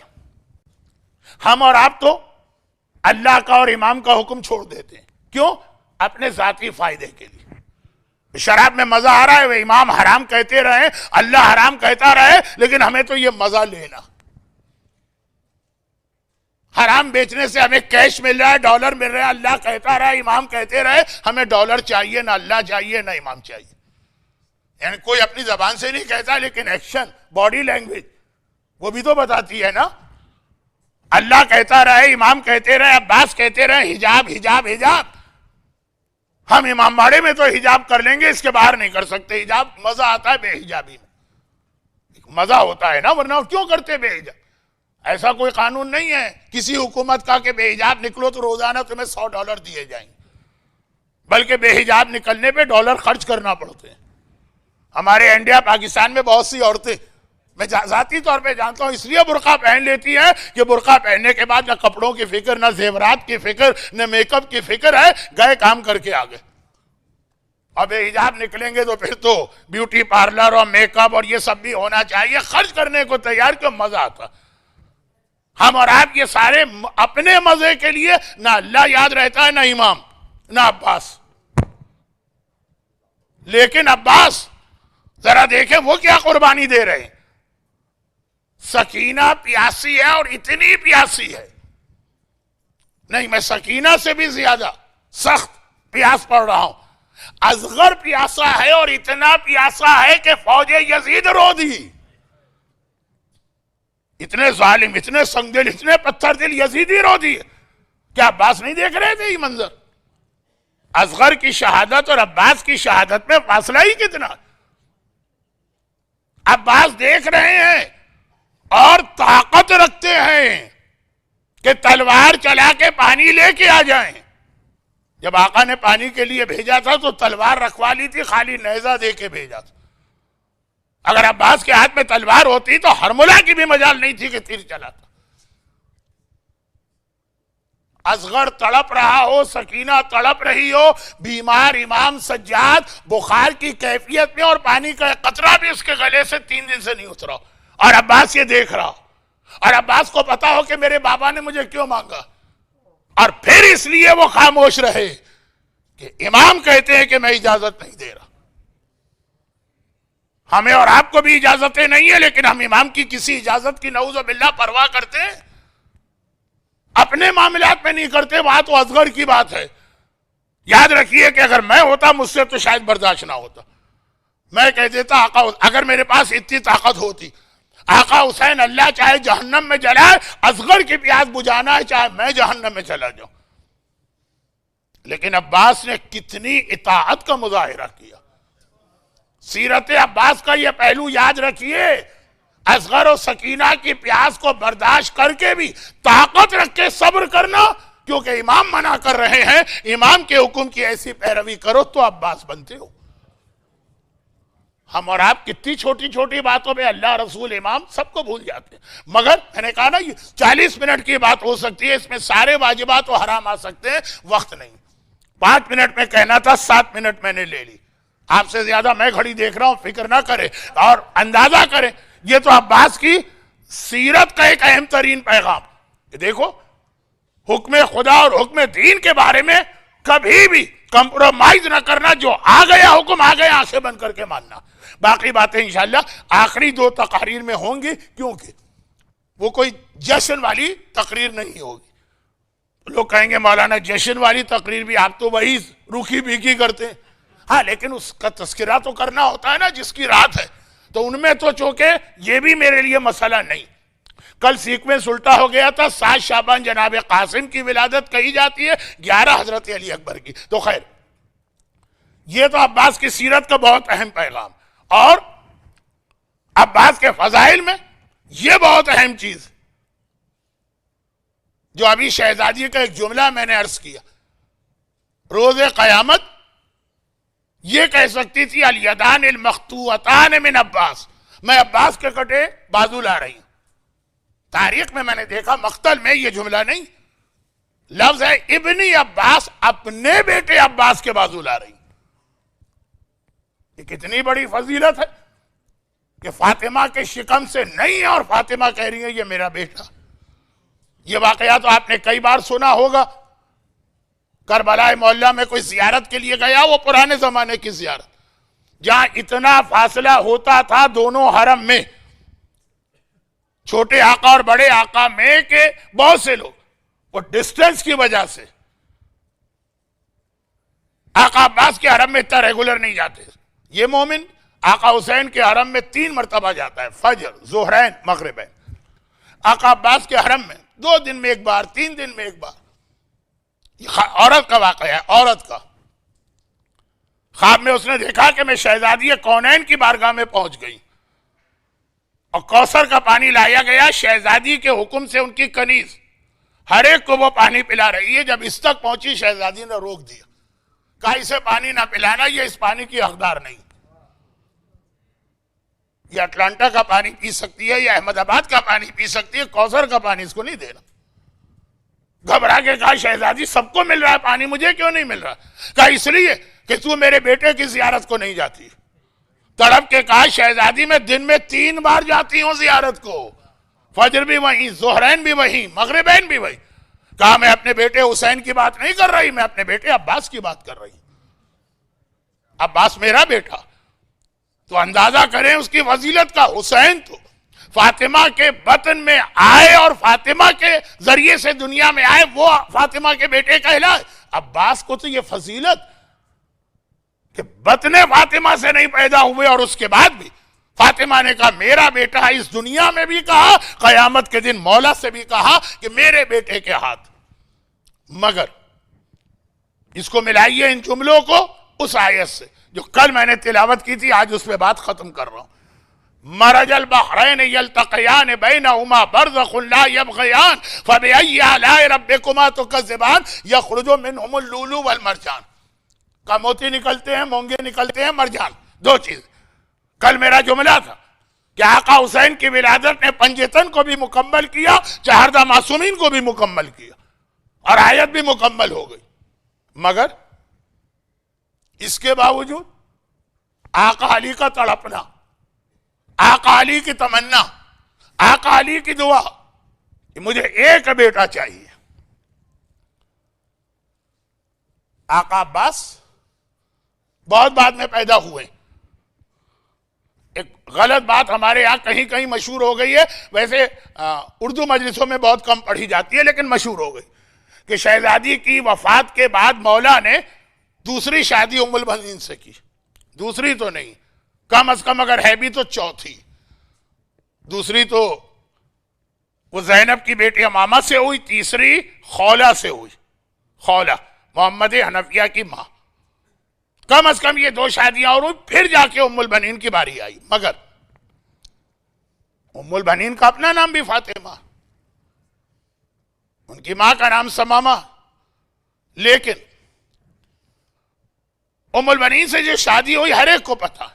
[SPEAKER 1] ہم اور آپ تو اللہ کا اور امام کا حکم چھوڑ دیتے ہیں. کیوں؟ اپنے ذاتی فائدے کے لیے. شراب میں مزہ آ رہا ہے، وہ امام حرام کہتے رہے، اللہ حرام کہتا رہے، لیکن ہمیں تو یہ مزہ لینا. حرام بیچنے سے ہمیں کیش مل رہا ہے، ڈالر مل رہا ہے، اللہ کہتا رہا، امام کہتے رہے، ہمیں ڈالر چاہیے، نہ اللہ چاہیے، نہ امام چاہیے. یعنی کوئی اپنی زبان سے نہیں کہتا، لیکن ایکشن، باڈی لینگویج وہ بھی تو بتاتی ہے نا. اللہ کہتا رہے، امام کہتے رہے، عباس کہتے رہے، حجاب حجاب حجاب. ہم امام باڑے میں تو حجاب کر لیں گے، اس کے باہر نہیں کر سکتے حجاب. مزہ آتا ہے بے حجابی میں، مزہ ہوتا ہے نا، ورنہ کیوں کرتے بے حجاب؟ ایسا کوئی قانون نہیں ہے کسی حکومت کا کہ بے حجاب نکلو تو روزانہ تمہیں $100 دیے جائیں گے، بلکہ بے حجاب نکلنے پہ ڈالر خرچ کرنا پڑتے ہیں. ہمارے انڈیا پاکستان میں بہت سی عورتیں، میں ذاتی طور پہ جانتا ہوں، اس لیے برقع پہن لیتی ہیں کہ برقع پہننے کے بعد نہ کپڑوں کی فکر، نہ زیورات کی فکر، نہ میک اپ کی فکر ہے، گئے کام کر کے آگے. اب بے حجاب نکلیں گے تو پھر تو بیوٹی پارلر اور میک اپ اور یہ سب بھی ہونا چاہیے. خرچ کرنے کو تیار، کیوں؟ مزہ آتا. ہم اور آپ یہ سارے اپنے مزے کے لیے، نہ اللہ یاد رہتا ہے، نہ امام، نہ عباس. لیکن عباس ذرا دیکھیں وہ کیا قربانی دے رہے ہیں. سکینہ پیاسی ہے، اور اتنی پیاسی ہے، نہیں میں سکینہ سے بھی زیادہ سخت پیاس پڑ رہا ہوں. اصغر پیاسا ہے، اور اتنا پیاسا ہے کہ فوج یزید رو دی. اتنے ظالم، اتنے سنگدل، اتنے پتھر دل یزیدی رو دی. کیا عباس نہیں دیکھ رہے تھے یہ منظر؟ اصغر کی شہادت اور عباس کی شہادت میں فاصلہ ہی کتنا. عباس دیکھ رہے ہیں اور طاقت رکھتے ہیں، کہ تلوار چلا کے پانی لے کے آ جائیں. جب آقا نے پانی کے لیے بھیجا تھا تو تلوار رکھوا لی تھی, خالی نیزہ دے کے بھیجا تھا. اگر عباس کے ہاتھ میں تلوار ہوتی تو ہرملہ کی بھی مجال نہیں تھی کہ تیر چلاتا. اصغر تڑپ رہا ہو, سکینہ تڑپ رہی ہو, بیمار امام سجاد بخار کی کیفیت میں, اور پانی کا ایک قطرہ بھی اس کے گلے سے 3 دن سے نہیں اترا, اور عباس یہ دیکھ رہا, اور عباس کو پتا ہو کہ میرے بابا نے مجھے کیوں مانگا, اور پھر اس لیے وہ خاموش رہے کہ امام کہتے ہیں کہ میں اجازت نہیں دے رہا. ہمیں اور آپ کو بھی اجازتیں نہیں ہیں, لیکن ہم امام کی کسی اجازت کی نعوذ باللہ پرواہ کرتے ہیں؟ اپنے معاملات میں نہیں کرتے. وہاں تو اصغر کی بات ہے. یاد رکھیے کہ اگر میں ہوتا مجھ سے تو شاید برداشت نہ ہوتا. میں کہہ دیتا آقا, اگر میرے پاس اتنی طاقت ہوتی, آقا حسین اللہ چاہے جہنم میں جلائے, اصغر کی پیاس بجھانا ہے چاہے میں جہنم میں چلا جاؤں. لیکن عباس نے کتنی اطاعت کا مظاہرہ کیا. سیرت عباس کا یہ پہلو یاد رکھیے, اصغر و سکینہ کی پیاس کو برداشت کر کے بھی طاقت رکھ کے صبر کرنا, کیونکہ امام منع کر رہے ہیں. امام کے حکم کی ایسی پیروی کرو تو عباس بنتے ہو. ہم اور آپ کتنی چھوٹی چھوٹی باتوں میں اللہ, رسول, امام سب کو بھول جاتے ہیں. مگر میں نے کہا نا, یہ 40 منٹ کی بات ہو سکتی ہے, اس میں سارے واجبات و حرام آ سکتے ہیں. وقت نہیں, 5 منٹ میں کہنا تھا, 7 منٹ میں نے لے لی. آپ سے زیادہ میں گھڑی دیکھ رہا ہوں, فکر نہ کرے اور اندازہ کریں. یہ تو عباس کی سیرت کا ایک اہم ترین پیغام. دیکھو, حکم خدا اور حکم دین کے بارے میں کبھی بھی کمپرومائز نہ کرنا. جو آ گیا حکم آ گیا, آنکھیں بند کر کے ماننا. باقی باتیں انشاءاللہ آخری 2 تقاریر میں ہوں گی, کیونکہ وہ کوئی جشن والی تقریر نہیں ہوگی. لوگ کہیں گے مولانا جشن والی تقریر بھی آپ تو وہی روکھی بھیگی کرتے ہیں. ہاں, لیکن اس کا تذکرہ تو کرنا ہوتا ہے نا جس کی رات ہے. تو ان میں تو چونکہ یہ بھی میرے لیے مسئلہ نہیں. کل سیکوینس الٹا ہو گیا تھا. 7 شعبان جناب قاسم کی ولادت کہی جاتی ہے, 11 حضرت علی اکبر کی. تو خیر, یہ تو عباس کی سیرت کا بہت اہم پیغام. اور عباس کے فضائل میں یہ بہت اہم چیز, جو ابھی شہزادی کا ایک جملہ میں نے عرض کیا, روز قیامت یہ کہہ سکتی تھی الیدان المقطوعتان من عباس, میں عباس کے کٹے بازو لا رہی ہوں. تاریخ میں نے دیکھا مقتل میں یہ جملہ نہیں, لفظ ہے ابنی عباس, اپنے بیٹے عباس کے بازو لا رہی ہوں. یہ کتنی بڑی فضیلت ہے کہ فاطمہ کے شکم سے نہیں ہے, اور فاطمہ کہہ رہی ہے یہ میرا بیٹا. یہ واقعہ تو آپ نے کئی بار سنا ہوگا. کربلا معلیٰ میں کوئی زیارت کے لیے گیا, وہ پرانے زمانے کی زیارت, جہاں اتنا فاصلہ ہوتا تھا دونوں حرم میں, چھوٹے آقا اور بڑے آقا میں, کہ بہت سے لوگ وہ ڈسٹنس کی وجہ سے آقا عباس کے حرم میں اتنا ریگولر نہیں جاتے. یہ مومن آقا حسین کے حرم میں 3 مرتبہ جاتا ہے, فجر, ظہرین, مغربین. آقا عباس کے حرم میں 2 دن میں 1 بار, 3 دن میں 1 بار. عورت کا واقعہ ہے, عورت کا. خواب میں اس نے دیکھا کہ میں شہزادی کونین کی بارگاہ میں پہنچ گئی, اور کوثر کا پانی لایا گیا. شہزادی کے حکم سے ان کی کنیز ہر ایک کو وہ پانی پلا رہی ہے. جب اس تک پہنچی, شہزادی نے روک دیا, کہا اسے پانی نہ پلانا, یہ اس پانی کی حقدار نہیں. یہ اٹلانٹا کا پانی پی سکتی ہے, یا احمد آباد کا پانی پی سکتی ہے, کوثر کا پانی اس کو نہیں دینا. گھبرا کے کہا شہزادی سب کو مل رہا ہے پانی, مجھے کیوں نہیں مل رہا؟ کہا اس لیے کہ تو میرے بیٹے کی زیارت کو نہیں جاتی. تڑپ کے کہا شہزادی میں دن میں 3 بار جاتی ہوں زیارت کو, فجر بھی وہیں, ظہرین بھی وہیں, مغربین بھی وہیں. کہا میں اپنے بیٹے حسین کی بات نہیں کر رہی, میں اپنے بیٹے عباس کی بات کر رہی ہوں. عباس میرا بیٹا. تو اندازہ کریں اس کی فضیلت کا. حسین تو فاطمہ کے بطن میں آئے اور فاطمہ کے ذریعے سے دنیا میں آئے, وہ فاطمہ کے بیٹے کہلائے. عباس کو تو یہ فضیلت کہ بطن فاطمہ سے نہیں پیدا ہوئے, اور اس کے بعد بھی فاطمہ نے کہا میرا بیٹا, اس دنیا میں بھی کہا, قیامت کے دن مولا سے بھی کہا کہ میرے بیٹے کے ہاتھ. مگر اس کو ملائیے ان جملوں کو اس آیت سے جو کل میں نے تلاوت کی تھی, آج اس پہ بات ختم کر رہا ہوں. مرج البحرین یلتقیان بینہما برزخ لا یبغیان فبأی آلاء ربکما تکذبان یخرج منہم اللؤلؤ والمرجان. کا موتی نکلتے ہیں، مونگے نکلتے ہیں، مرجان، دو چیز. کل میرا جملہ تھا کہ آقا حسین کی ولادت نے پنجتن کو بھی مکمل کیا، چہاردہ معصومین کو بھی مکمل کیا، اور آیت بھی مکمل ہو گئی. مگر اس کے باوجود آقا علی کا تڑپنا، آقا علی کی تمنا، آقا علی کی دعا کہ مجھے ایک بیٹا چاہیے. آقا عباس بہت بعد میں پیدا ہوئے. ایک غلط بات ہمارے یہاں کہیں کہیں مشہور ہو گئی ہے، ویسے اردو مجلسوں میں بہت کم پڑھی جاتی ہے لیکن مشہور ہو گئی، کہ شہزادی کی وفات کے بعد مولا نے دوسری شادی ام البنین سے کی. دوسری تو نہیں، کم از کم اگر ہے بھی تو چوتھی. دوسری تو وہ زینب کی بیٹی امامہ سے ہوئی، تیسری خولہ سے ہوئی، خولہ محمد حنفیہ کی ماں. کم از کم یہ دو شادیاں اور ہوئی، پھر جا کے ام البنین کی باری آئی. مگر ام البنین کا اپنا نام بھی فاطمہ، ان کی ماں کا نام ثمامہ. لیکن ام البنین سے جو شادی ہوئی ہر ایک کو پتا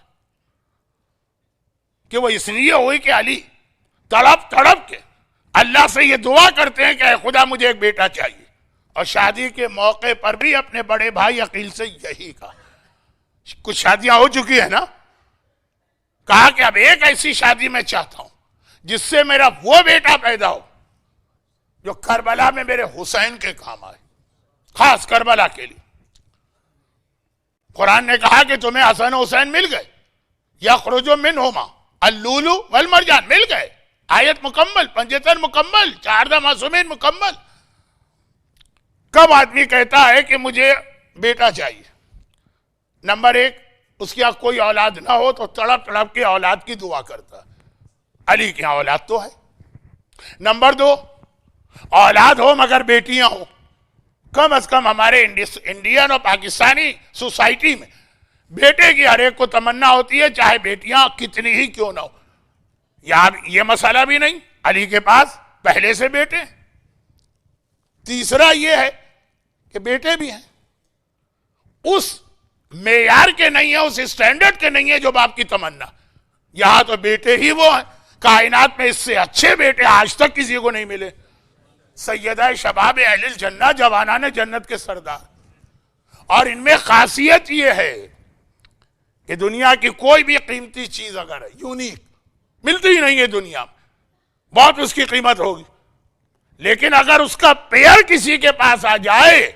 [SPEAKER 1] کہ وہ اس لیے ہوئی کہ علی تڑپ تڑپ کے اللہ سے یہ دعا کرتے ہیں کہ اے خدا مجھے ایک بیٹا چاہیے. اور شادی کے موقع پر بھی اپنے بڑے بھائی عقیل سے یہی کہا. کچھ شادیاں ہو چکی ہیں نا، کہا کہ اب ایک ایسی شادی میں چاہتا ہوں جس سے میرا وہ بیٹا پیدا ہو جو کربلا میں میرے حسین کے کام آئے، خاص کربلا کے لیے. قرآن نے کہا کہ تمہیں حسن و حسین مل گئے، یخرج منہما اللؤلؤ والمرجان، مل گئے. آیت مکمل، پنجتن مکمل، چہاردہ معصومین مکمل. کب آدمی کہتا ہے کہ مجھے بیٹا چاہیے؟ نمبر ایک، اس کی کوئی اولاد نہ ہو تو تڑپ تڑپ کے اولاد کی دعا کرتا. علی کی اولاد تو ہے. نمبر دو، اولاد ہو مگر بیٹیاں ہوں. کم از کم ہمارے انڈین اور پاکستانی سوسائٹی میں بیٹے کی ہر ایک کو تمنا ہوتی ہے، چاہے بیٹیاں کتنی ہی کیوں نہ ہو. یہاں یہ مسئلہ بھی نہیں، علی کے پاس پہلے سے بیٹے. تیسرا یہ ہے کہ بیٹے بھی ہیں، اس معیار کے نہیں ہیں، اس اسٹینڈرڈ کے نہیں ہیں جو باپ کی تمنا. یہاں تو بیٹے ہی وہ ہیں، کائنات میں اس سے اچھے بیٹے آج تک کسی کو نہیں ملے. سیدہ شباب اہل الجنہ، جوانان جنت کے سردار. اور ان میں خاصیت یہ ہے کہ دنیا کی کوئی بھی قیمتی چیز اگر ہے یونیک ملتی ہی نہیں ہے دنیا میں، بہت اس کی قیمت ہوگی، لیکن اگر اس کا پیئر کسی کے پاس آ جائے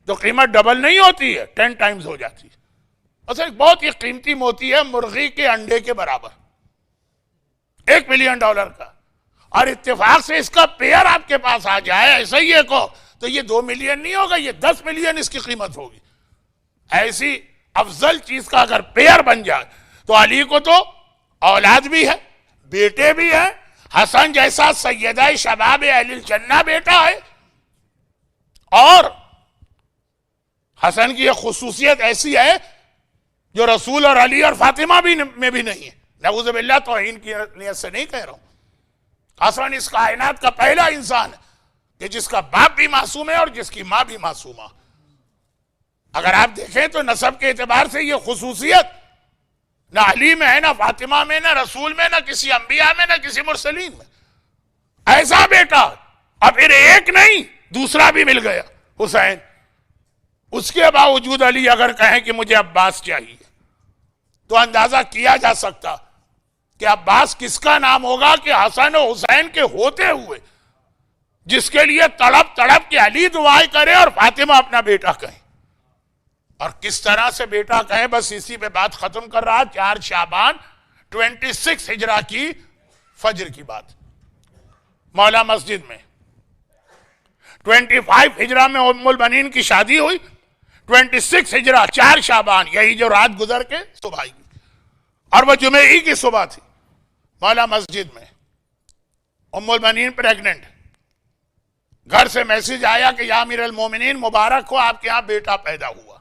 [SPEAKER 1] تو قیمت ڈبل نہیں ہوتی ہے، 10 ٹائمز ہو جاتی ہے. اصل ایک بہت ہی قیمتی موتی ہے، مرغی کے انڈے کے برابر، $1 ملین کا. اور اتفاق سے اس کا پیئر آپ کے پاس آ جائے ایسا ہی ایک ہو تو یہ 2 ملین نہیں ہوگا، یہ 10 ملین اس کی قیمت ہوگی. ایسی افضل چیز کا اگر پیئر بن جائے تو علی کو تو اولاد بھی ہے، بیٹے بھی ہیں. حسن جیسا سیدہ شباب اہل الجنہ بیٹا ہے. اور حسن کی یہ خصوصیت ایسی ہے جو رسول اور علی اور فاطمہ میں بھی نہیں ہے. نعوذ باللہ، توہین کی نیت سے نہیں کہہ رہا ہوں. حسن اس کائنات کا پہلا انسان ہے کہ جس کا باپ بھی معصوم ہے اور جس کی ماں بھی معصومہ. اگر آپ دیکھیں تو نسب کے اعتبار سے یہ خصوصیت نہ علی میں ہے، نہ فاطمہ میں، نہ رسول میں، نہ کسی انبیاء میں، نہ کسی مرسلین میں. ایسا بیٹا، اور پھر ایک نہیں دوسرا بھی مل گیا، حسین. اس کے باوجود علی اگر کہیں کہ مجھے عباس چاہیے تو اندازہ کیا جا سکتا کہ عباس کس کا نام ہوگا کہ حسن و حسین کے ہوتے ہوئے جس کے لیے تڑپ تڑپ کے علی دعائیں کرے اور فاطمہ اپنا بیٹا کہیں. اور کس طرح سے بیٹا کہیں، بس اسی پہ بات ختم کر رہا. 4 شعبان 26 ہجرہ کی فجر کی بات، مولا مسجد میں. 25 ہجرہ میں ام البنین کی شادی ہوئی. 26 ہجرہ 4 شعبان، یہی جو رات گزر کے صبح کی، اور وہ جمعہ ہی کی صبح تھی. مولا مسجد میں ام البنین پریگننٹ. گھر سے میسج آیا کہ یا امیر المومنین مبارک ہو، آپ کے ہاں بیٹا پیدا ہوا.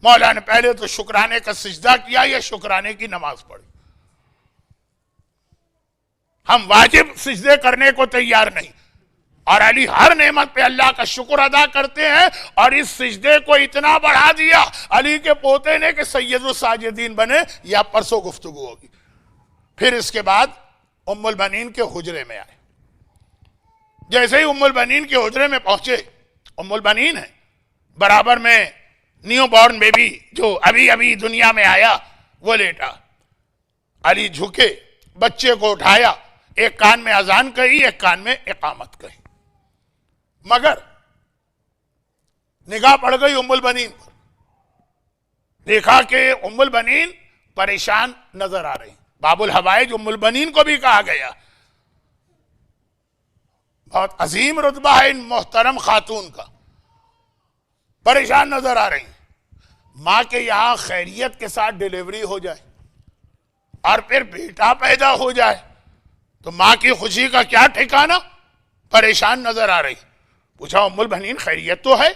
[SPEAKER 1] مولا نے پہلے تو شکرانے کا سجدہ کیا، یا شکرانے کی نماز پڑھی. ہم واجب سجدے کرنے کو تیار نہیں، اور علی ہر نعمت پہ اللہ کا شکر ادا کرتے ہیں، اور اس سجدے کو اتنا بڑھا دیا علی کے پوتے نے کہ سید الساجدین بنے، یا پرسوں گفتگو ہوگی۔ پھر اس کے بعد ام البنین کے حجرے میں آئے۔ جیسے ہی ام البنین کے حجرے میں پہنچے، ام البنین ہے، برابر میں نیو بورن بیبی جو ابھی دنیا میں آیا وہ لیٹا۔ علی جھکے، بچے کو اٹھایا، ایک کان میں اذان کہی، ایک کان میں اقامت کہی، مگر نگاہ پڑ گئی ام البنین پر، دیکھا کہ ام البنین پریشان نظر آ رہی۔ باب الحوائج ام البنین کو بھی کہا گیا، بہت عظیم رتبہ ہے ان محترم خاتون کا، پریشان نظر آ رہی۔ ماں کے یہاں خیریت کے ساتھ ڈیلیوری ہو جائے اور پھر بیٹا پیدا ہو جائے تو ماں کی خوشی کا کیا ٹھکانہ، پریشان نظر آ رہی۔ پوچھا ام البنین خیریت تو ہے؟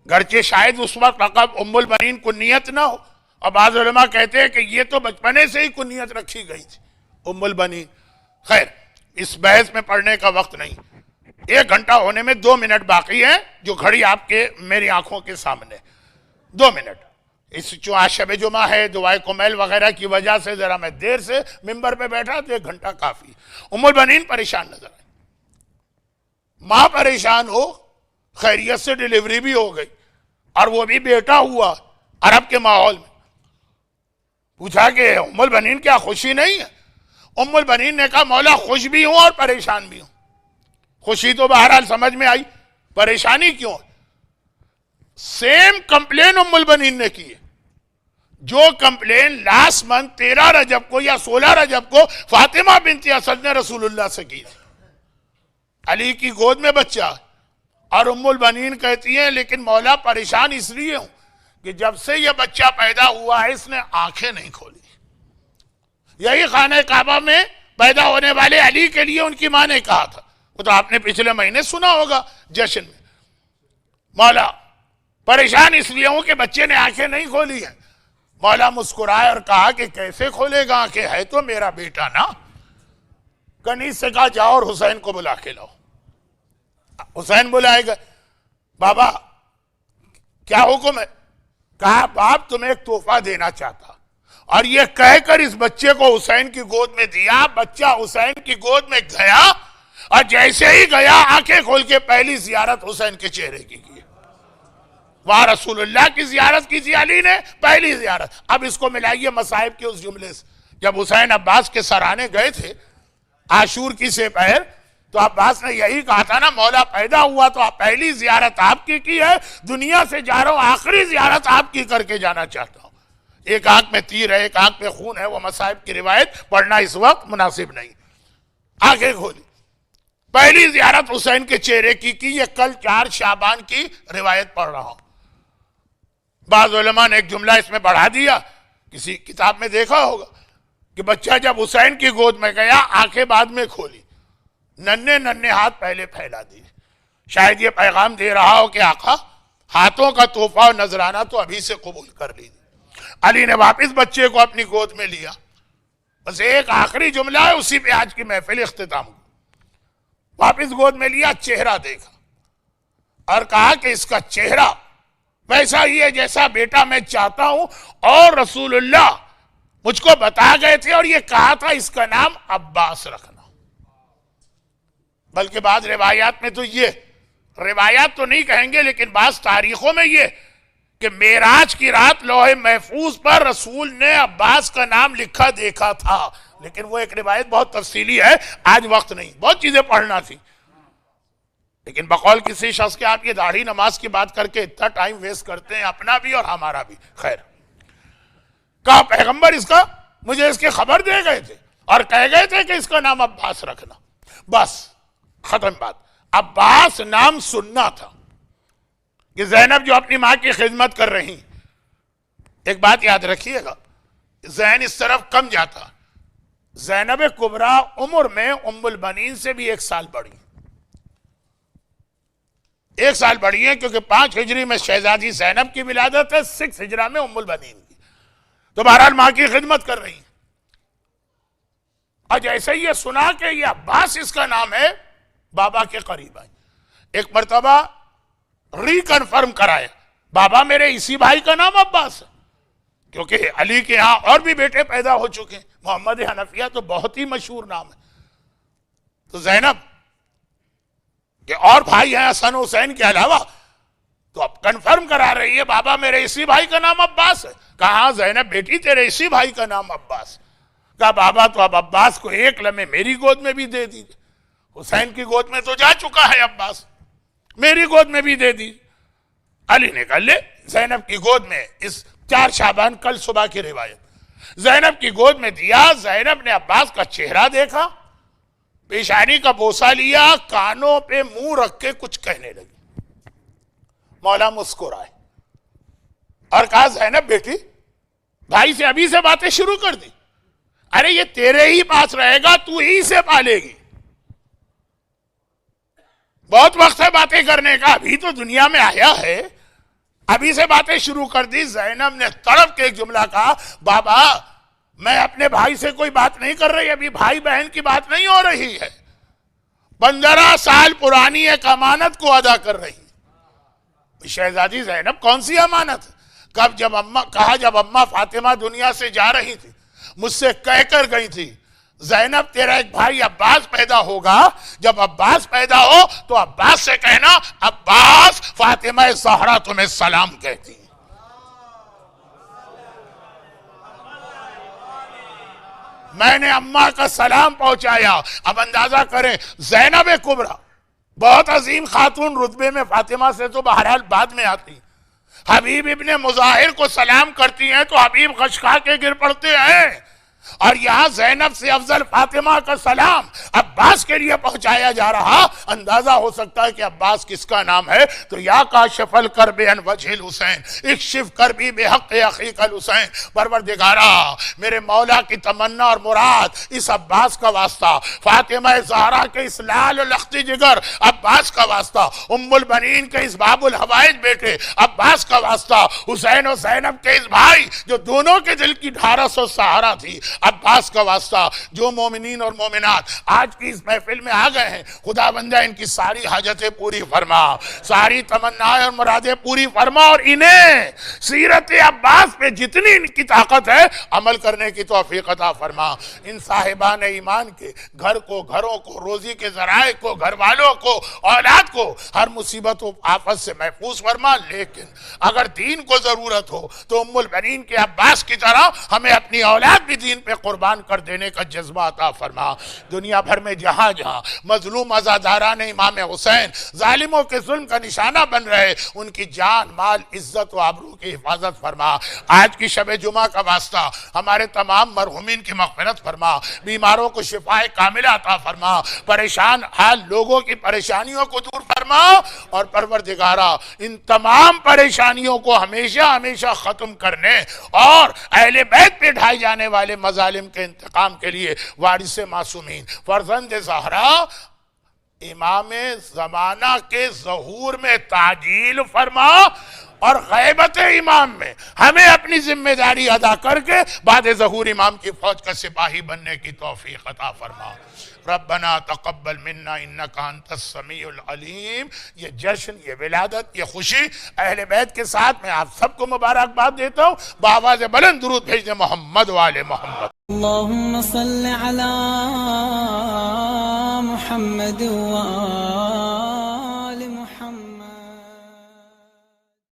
[SPEAKER 1] گرچہ شاید اس وقت لقب ام البنین کنیت نہ ہو، اور بعض علماء کہتے ہیں کہ یہ تو بچپنے سے ہی کنیت رکھی گئی تھی ام البنین۔ خیر، اس بحث میں پڑھنے کا وقت نہیں، 1 گھنٹہ ہونے میں 2 منٹ باقی ہیں، جو گھڑی آپ کے میری آنکھوں کے سامنے، 2 منٹ۔ اس آج شب جمعہ ہے، دعائے کمیل وغیرہ کی وجہ سے ذرا میں دیر سے ممبر پہ بیٹھا تو 1 گھنٹہ کافی۔ ام البنین پریشان نظر آئی، ماں پریشان ہو، خیریت سے ڈیلیوری بھی ہو گئی اور وہ بھی بیٹا ہوا عرب کے ماحول میں۔ پوچھا کہ ام البنین کیا خوشی نہیں ہے؟ ام البنین نے کہا مولا خوش بھی ہوں اور پریشان بھی ہوں۔ خوشی تو بہرحال سمجھ میں آئی، پریشانی کیوں؟ سیم کمپلین ام البنین نے کی ہے جو کمپلین لاسٹ منتھ 13 رجب کو یا 16 رجب کو فاطمہ بنت اسد نے رسول اللہ سے کی تھی۔ علی کی گود میں بچہ، اور ام البنین کہتی ہیں لیکن مولا پریشان اس لیے ہوں کہ جب سے یہ بچہ پیدا ہوا ہے اس نے آنکھیں نہیں کھولی۔ یہی خانہ کعبہ میں پیدا ہونے والے علی کے لیے ان کی ماں نے کہا تھا، وہ تو آپ نے پچھلے مہینے سنا ہوگا جشن میں، مولا پریشان اس لیے ہوں کہ بچے نے آنکھیں نہیں کھولی ہیں۔ مولا مسکرائے اور کہا کہ کیسے کھولے گا آنکھیں، ہے تو میرا بیٹا نا۔ کنیز سے کہا جاؤ اور حسین کو بلا کے لاؤ۔ حسین بلائے گا، بابا کیا حکم ہے؟ کہا باپ تمہیں ایک تحفہ دینا چاہتا، اور یہ کہہ کر اس بچے کو حسین کی گود میں دیا۔ بچہ حسین کی گود میں گیا، اور جیسے ہی گیا آنکھیں کھول کے پہلی زیارت حسین کے چہرے کی وہاں رسول اللہ کی زیارت کی تھی علی نے، پہلی زیارت۔ اب اس کو ملائیے مصائب کے اس جملے سے، جب حسین عباس کے سرانے گئے تھے عاشور کی سے پہر، تو عباس نے یہی کہا تھا نا مولا پیدا ہوا تو پہلی زیارت آپ کی ہے، دنیا سے جا رہا ہوں آخری زیارت آپ کی کر کے جانا چاہتا ہوں۔ ایک آنکھ میں تیر ہے، ایک آنکھ میں خون ہے، وہ مصائب کی روایت پڑھنا اس وقت مناسب نہیں۔ آنکھیں کھولی، پہلی زیارت حسین کے چہرے کی یہ کل 4 شعبان کی روایت پڑھ رہا ہوں۔ بعض علماء نے ایک جملہ اس میں بڑھا دیا، کسی کتاب میں دیکھا ہوگا کہ بچہ جب حسین کی گود میں گیا آنکھیں بعد میں کھولی، ننھے ہاتھ پہلے پھیلا دیے، شاید یہ پیغام دے رہا ہو کہ آقا ہاتھوں کا تحفہ اور نذرانہ تو ابھی سے قبول کر لیجیے۔ علی نے واپس بچے کو اپنی گود میں لیا، بس ایک آخری جملہ ہے اسی پہ آج کی محفل اختتام ہو۔ واپس گود میں لیا، چہرہ دیکھا اور کہا کہ اس کا چہرہ ویسا ہی ہے جیسا بیٹا میں چاہتا ہوں، اور رسول اللہ مجھ کو بتا گئے تھے اور یہ کہا تھا اس کا نام عباس رکھنا۔ بلکہ بعض روایات میں تو یہ روایات تو نہیں کہیں گے لیکن بعض تاریخوں میں یہ کہ معراج کی رات لوح محفوظ پر رسول نے عباس کا نام لکھا دیکھا تھا، لیکن وہ ایک روایت بہت تفصیلی ہے، آج وقت نہیں، بہت چیزیں پڑھنا تھی، لیکن بقول کسی شخص کے آپ یہ داڑھی نماز کی بات کر کے اتنا ٹائم ویسٹ کرتے ہیں، اپنا بھی اور ہمارا بھی۔ خیر، کہا پیغمبر اس کا مجھے اس کی خبر دے گئے تھے اور کہہ گئے تھے کہ اس کا نام عباس رکھنا، بس ختم بات۔ عباس نام سننا تھا کہ زینب جو اپنی ماں کی خدمت کر رہی، ایک بات یاد رکھیے گا، ذہن اس طرف کم جاتا، زینب کبریٰ عمر میں ام البنین سے بھی 1 سال بڑی، 1 سال بڑی ہے، کیونکہ 5 ہجری میں شہزادی زینب کی ولادت ہے، 6 ہجرہ میں ام البنین کی، تو بہرحال ماں کی خدمت کر رہی ہیں۔ اور جیسے یہ سنا کہ یہ عباس اس کا نام ہے، بابا کے قریب آئے، ایک مرتبہ ریکنفرم کرائے، بابا میرے اسی بھائی کا نام عباس ہے، کیونکہ علی کے ہاں اور بھی بیٹے پیدا ہو چکے ہیں، محمد حنفیہ تو بہت ہی مشہور نام ہے، تو زینب کہ اور بھائی ہیں حسن حسین کے علاوہ، تو اب کنفرم کرا رہی ہے بابا میرے اسی بھائی کا نام عباس ہے۔ کہا زینب بیٹی تیرے اسی بھائی کا نام عباس، کہا بابا تو اب عباس کو ایک لمحے میری گود میں بھی دے دیجئے، حسین کی گود میں تو جا چکا ہے عباس، میری گود میں بھی دے دیجئے۔ علی نے کہا لے، زینب کی گود میں، اس 4 شعبان کل صبح کی روایت، زینب کی گود میں دیا۔ زینب نے عباس کا چہرہ دیکھا، پیشانی کا بوسہ لیا، کانوں پہ منہ رکھ کے کچھ کہنے لگی۔ مولا مسکرائے اور کہا زینب بیٹی بھائی سے ابھی سے باتیں شروع کر دی، ارے یہ تیرے ہی پاس رہے گا، تو ہی سے پالے گی، بہت وقت ہے باتیں کرنے کا، ابھی تو دنیا میں آیا ہے، ابھی سے باتیں شروع کر دی۔ زینب نے تڑپ کے ایک جملہ کہا بابا میں اپنے بھائی سے کوئی بات نہیں کر رہی، ابھی بھائی بہن کی بات نہیں ہو رہی ہے، 15 سال پرانی ایک امانت کو ادا کر رہی۔ شہزادی زینب کون سی امانت؟ جب اماں فاطمہ دنیا سے جا رہی تھی، مجھ سے کہہ کر گئی تھی زینب تیرا ایک بھائی عباس پیدا ہوگا، جب عباس پیدا ہو تو عباس سے کہنا عباس فاطمہ زہرا تمہیں سلام کہتی۔ میں نے اماں کا سلام پہنچایا۔ اب اندازہ کریں زینب کبریٰ بہت عظیم خاتون، رتبے میں فاطمہ سے تو بہرحال بعد میں آتی، حبیب ابن مظاہر کو سلام کرتی ہیں تو حبیب خشخا کے گر پڑتے ہیں، اور یہاں زینب سے افضل فاطمہ کا سلام عباس کے لیے پہنچایا جا رہا۔ اندازہ ہو سکتا ہے کہ عباس کس کا نام ہے، تو یا کاشف الکرب عن وجہ الحسین اکشف کربی بحق اخیک الحسین، پروردگارا میرے مولا کی تمنا اور مراد اس عباس کا واسطہ، فاطمہ زہرا کے اس لال و لختی جگر عباس کا واسطہ، ام البنین کے اس باب الحوائج بیٹے عباس کا واسطہ، حسین و زینب کے اس بھائی جو دونوں کے دل کی ڈھارس و سہارا تھی عباس کا واسطہ، جو مومنین اور مومنات آج کی اس محفل میں آ گئے ہیں، خدا بندہ ان کی ساری حاجتیں پوری فرما، ساری تمنائیں اور مرادیں پوری فرما، اور انہیں سیرت عباس پہ جتنی ان کی طاقت ہے عمل کرنے کی توفیق عطا فرما۔ ان صاحبان ایمان کے گھر کو، گھروں کو، روزی کے ذرائع کو، گھر والوں کو، اولاد کو ہر مصیبت و آفت سے محفوظ فرما، لیکن اگر دین کو ضرورت ہو تو ام البنین کے عباس کی طرح ہمیں اپنی اولاد بھی دین پہ قربان کر دینے کا جذبہ عطا فرما۔ دنیا بھر میں جہاں جہاں مظلوم عزاداران امام حسین ظالموں کے ظلم کا نشانہ بن رہے، ان کی جان، مال، عزت و آبرو کی حفاظت فرما۔ آج کی شب جمعہ کا واسطہ ہمارے تمام مرحومین کی مغفرت فرما، بیماروں کو شفاء کاملہ عطا فرما، پریشان حال لوگوں کی پریشانیوں کو دور فرما، اور پروردگارا ان تمام پریشانیوں کو ہمیشہ ہمیشہ ختم کرنے اور اہل بیت پہ ڈھائے جانے والے مظالم کے انتقام کے لیے وارث معصومین فرزند زہرا امام زمانہ کے ظہور میں تعجیل فرما، اور غیبت امام میں ہمیں اپنی ذمہ داری ادا کر کے بعد ظہور امام کی فوج کا سپاہی بننے کی توفیق عطا فرما۔ ربنا تقبل منا انکا انت السمیع العلیم۔ یہ جشن، یہ ولادت، یہ خوشی اہل بیت کے ساتھ میں آپ سب کو مبارکباد دیتا ہوں۔ بآواز بلند درود بھیجنے محمد وآل محمد۔
[SPEAKER 2] اللهم صل على محمد وآل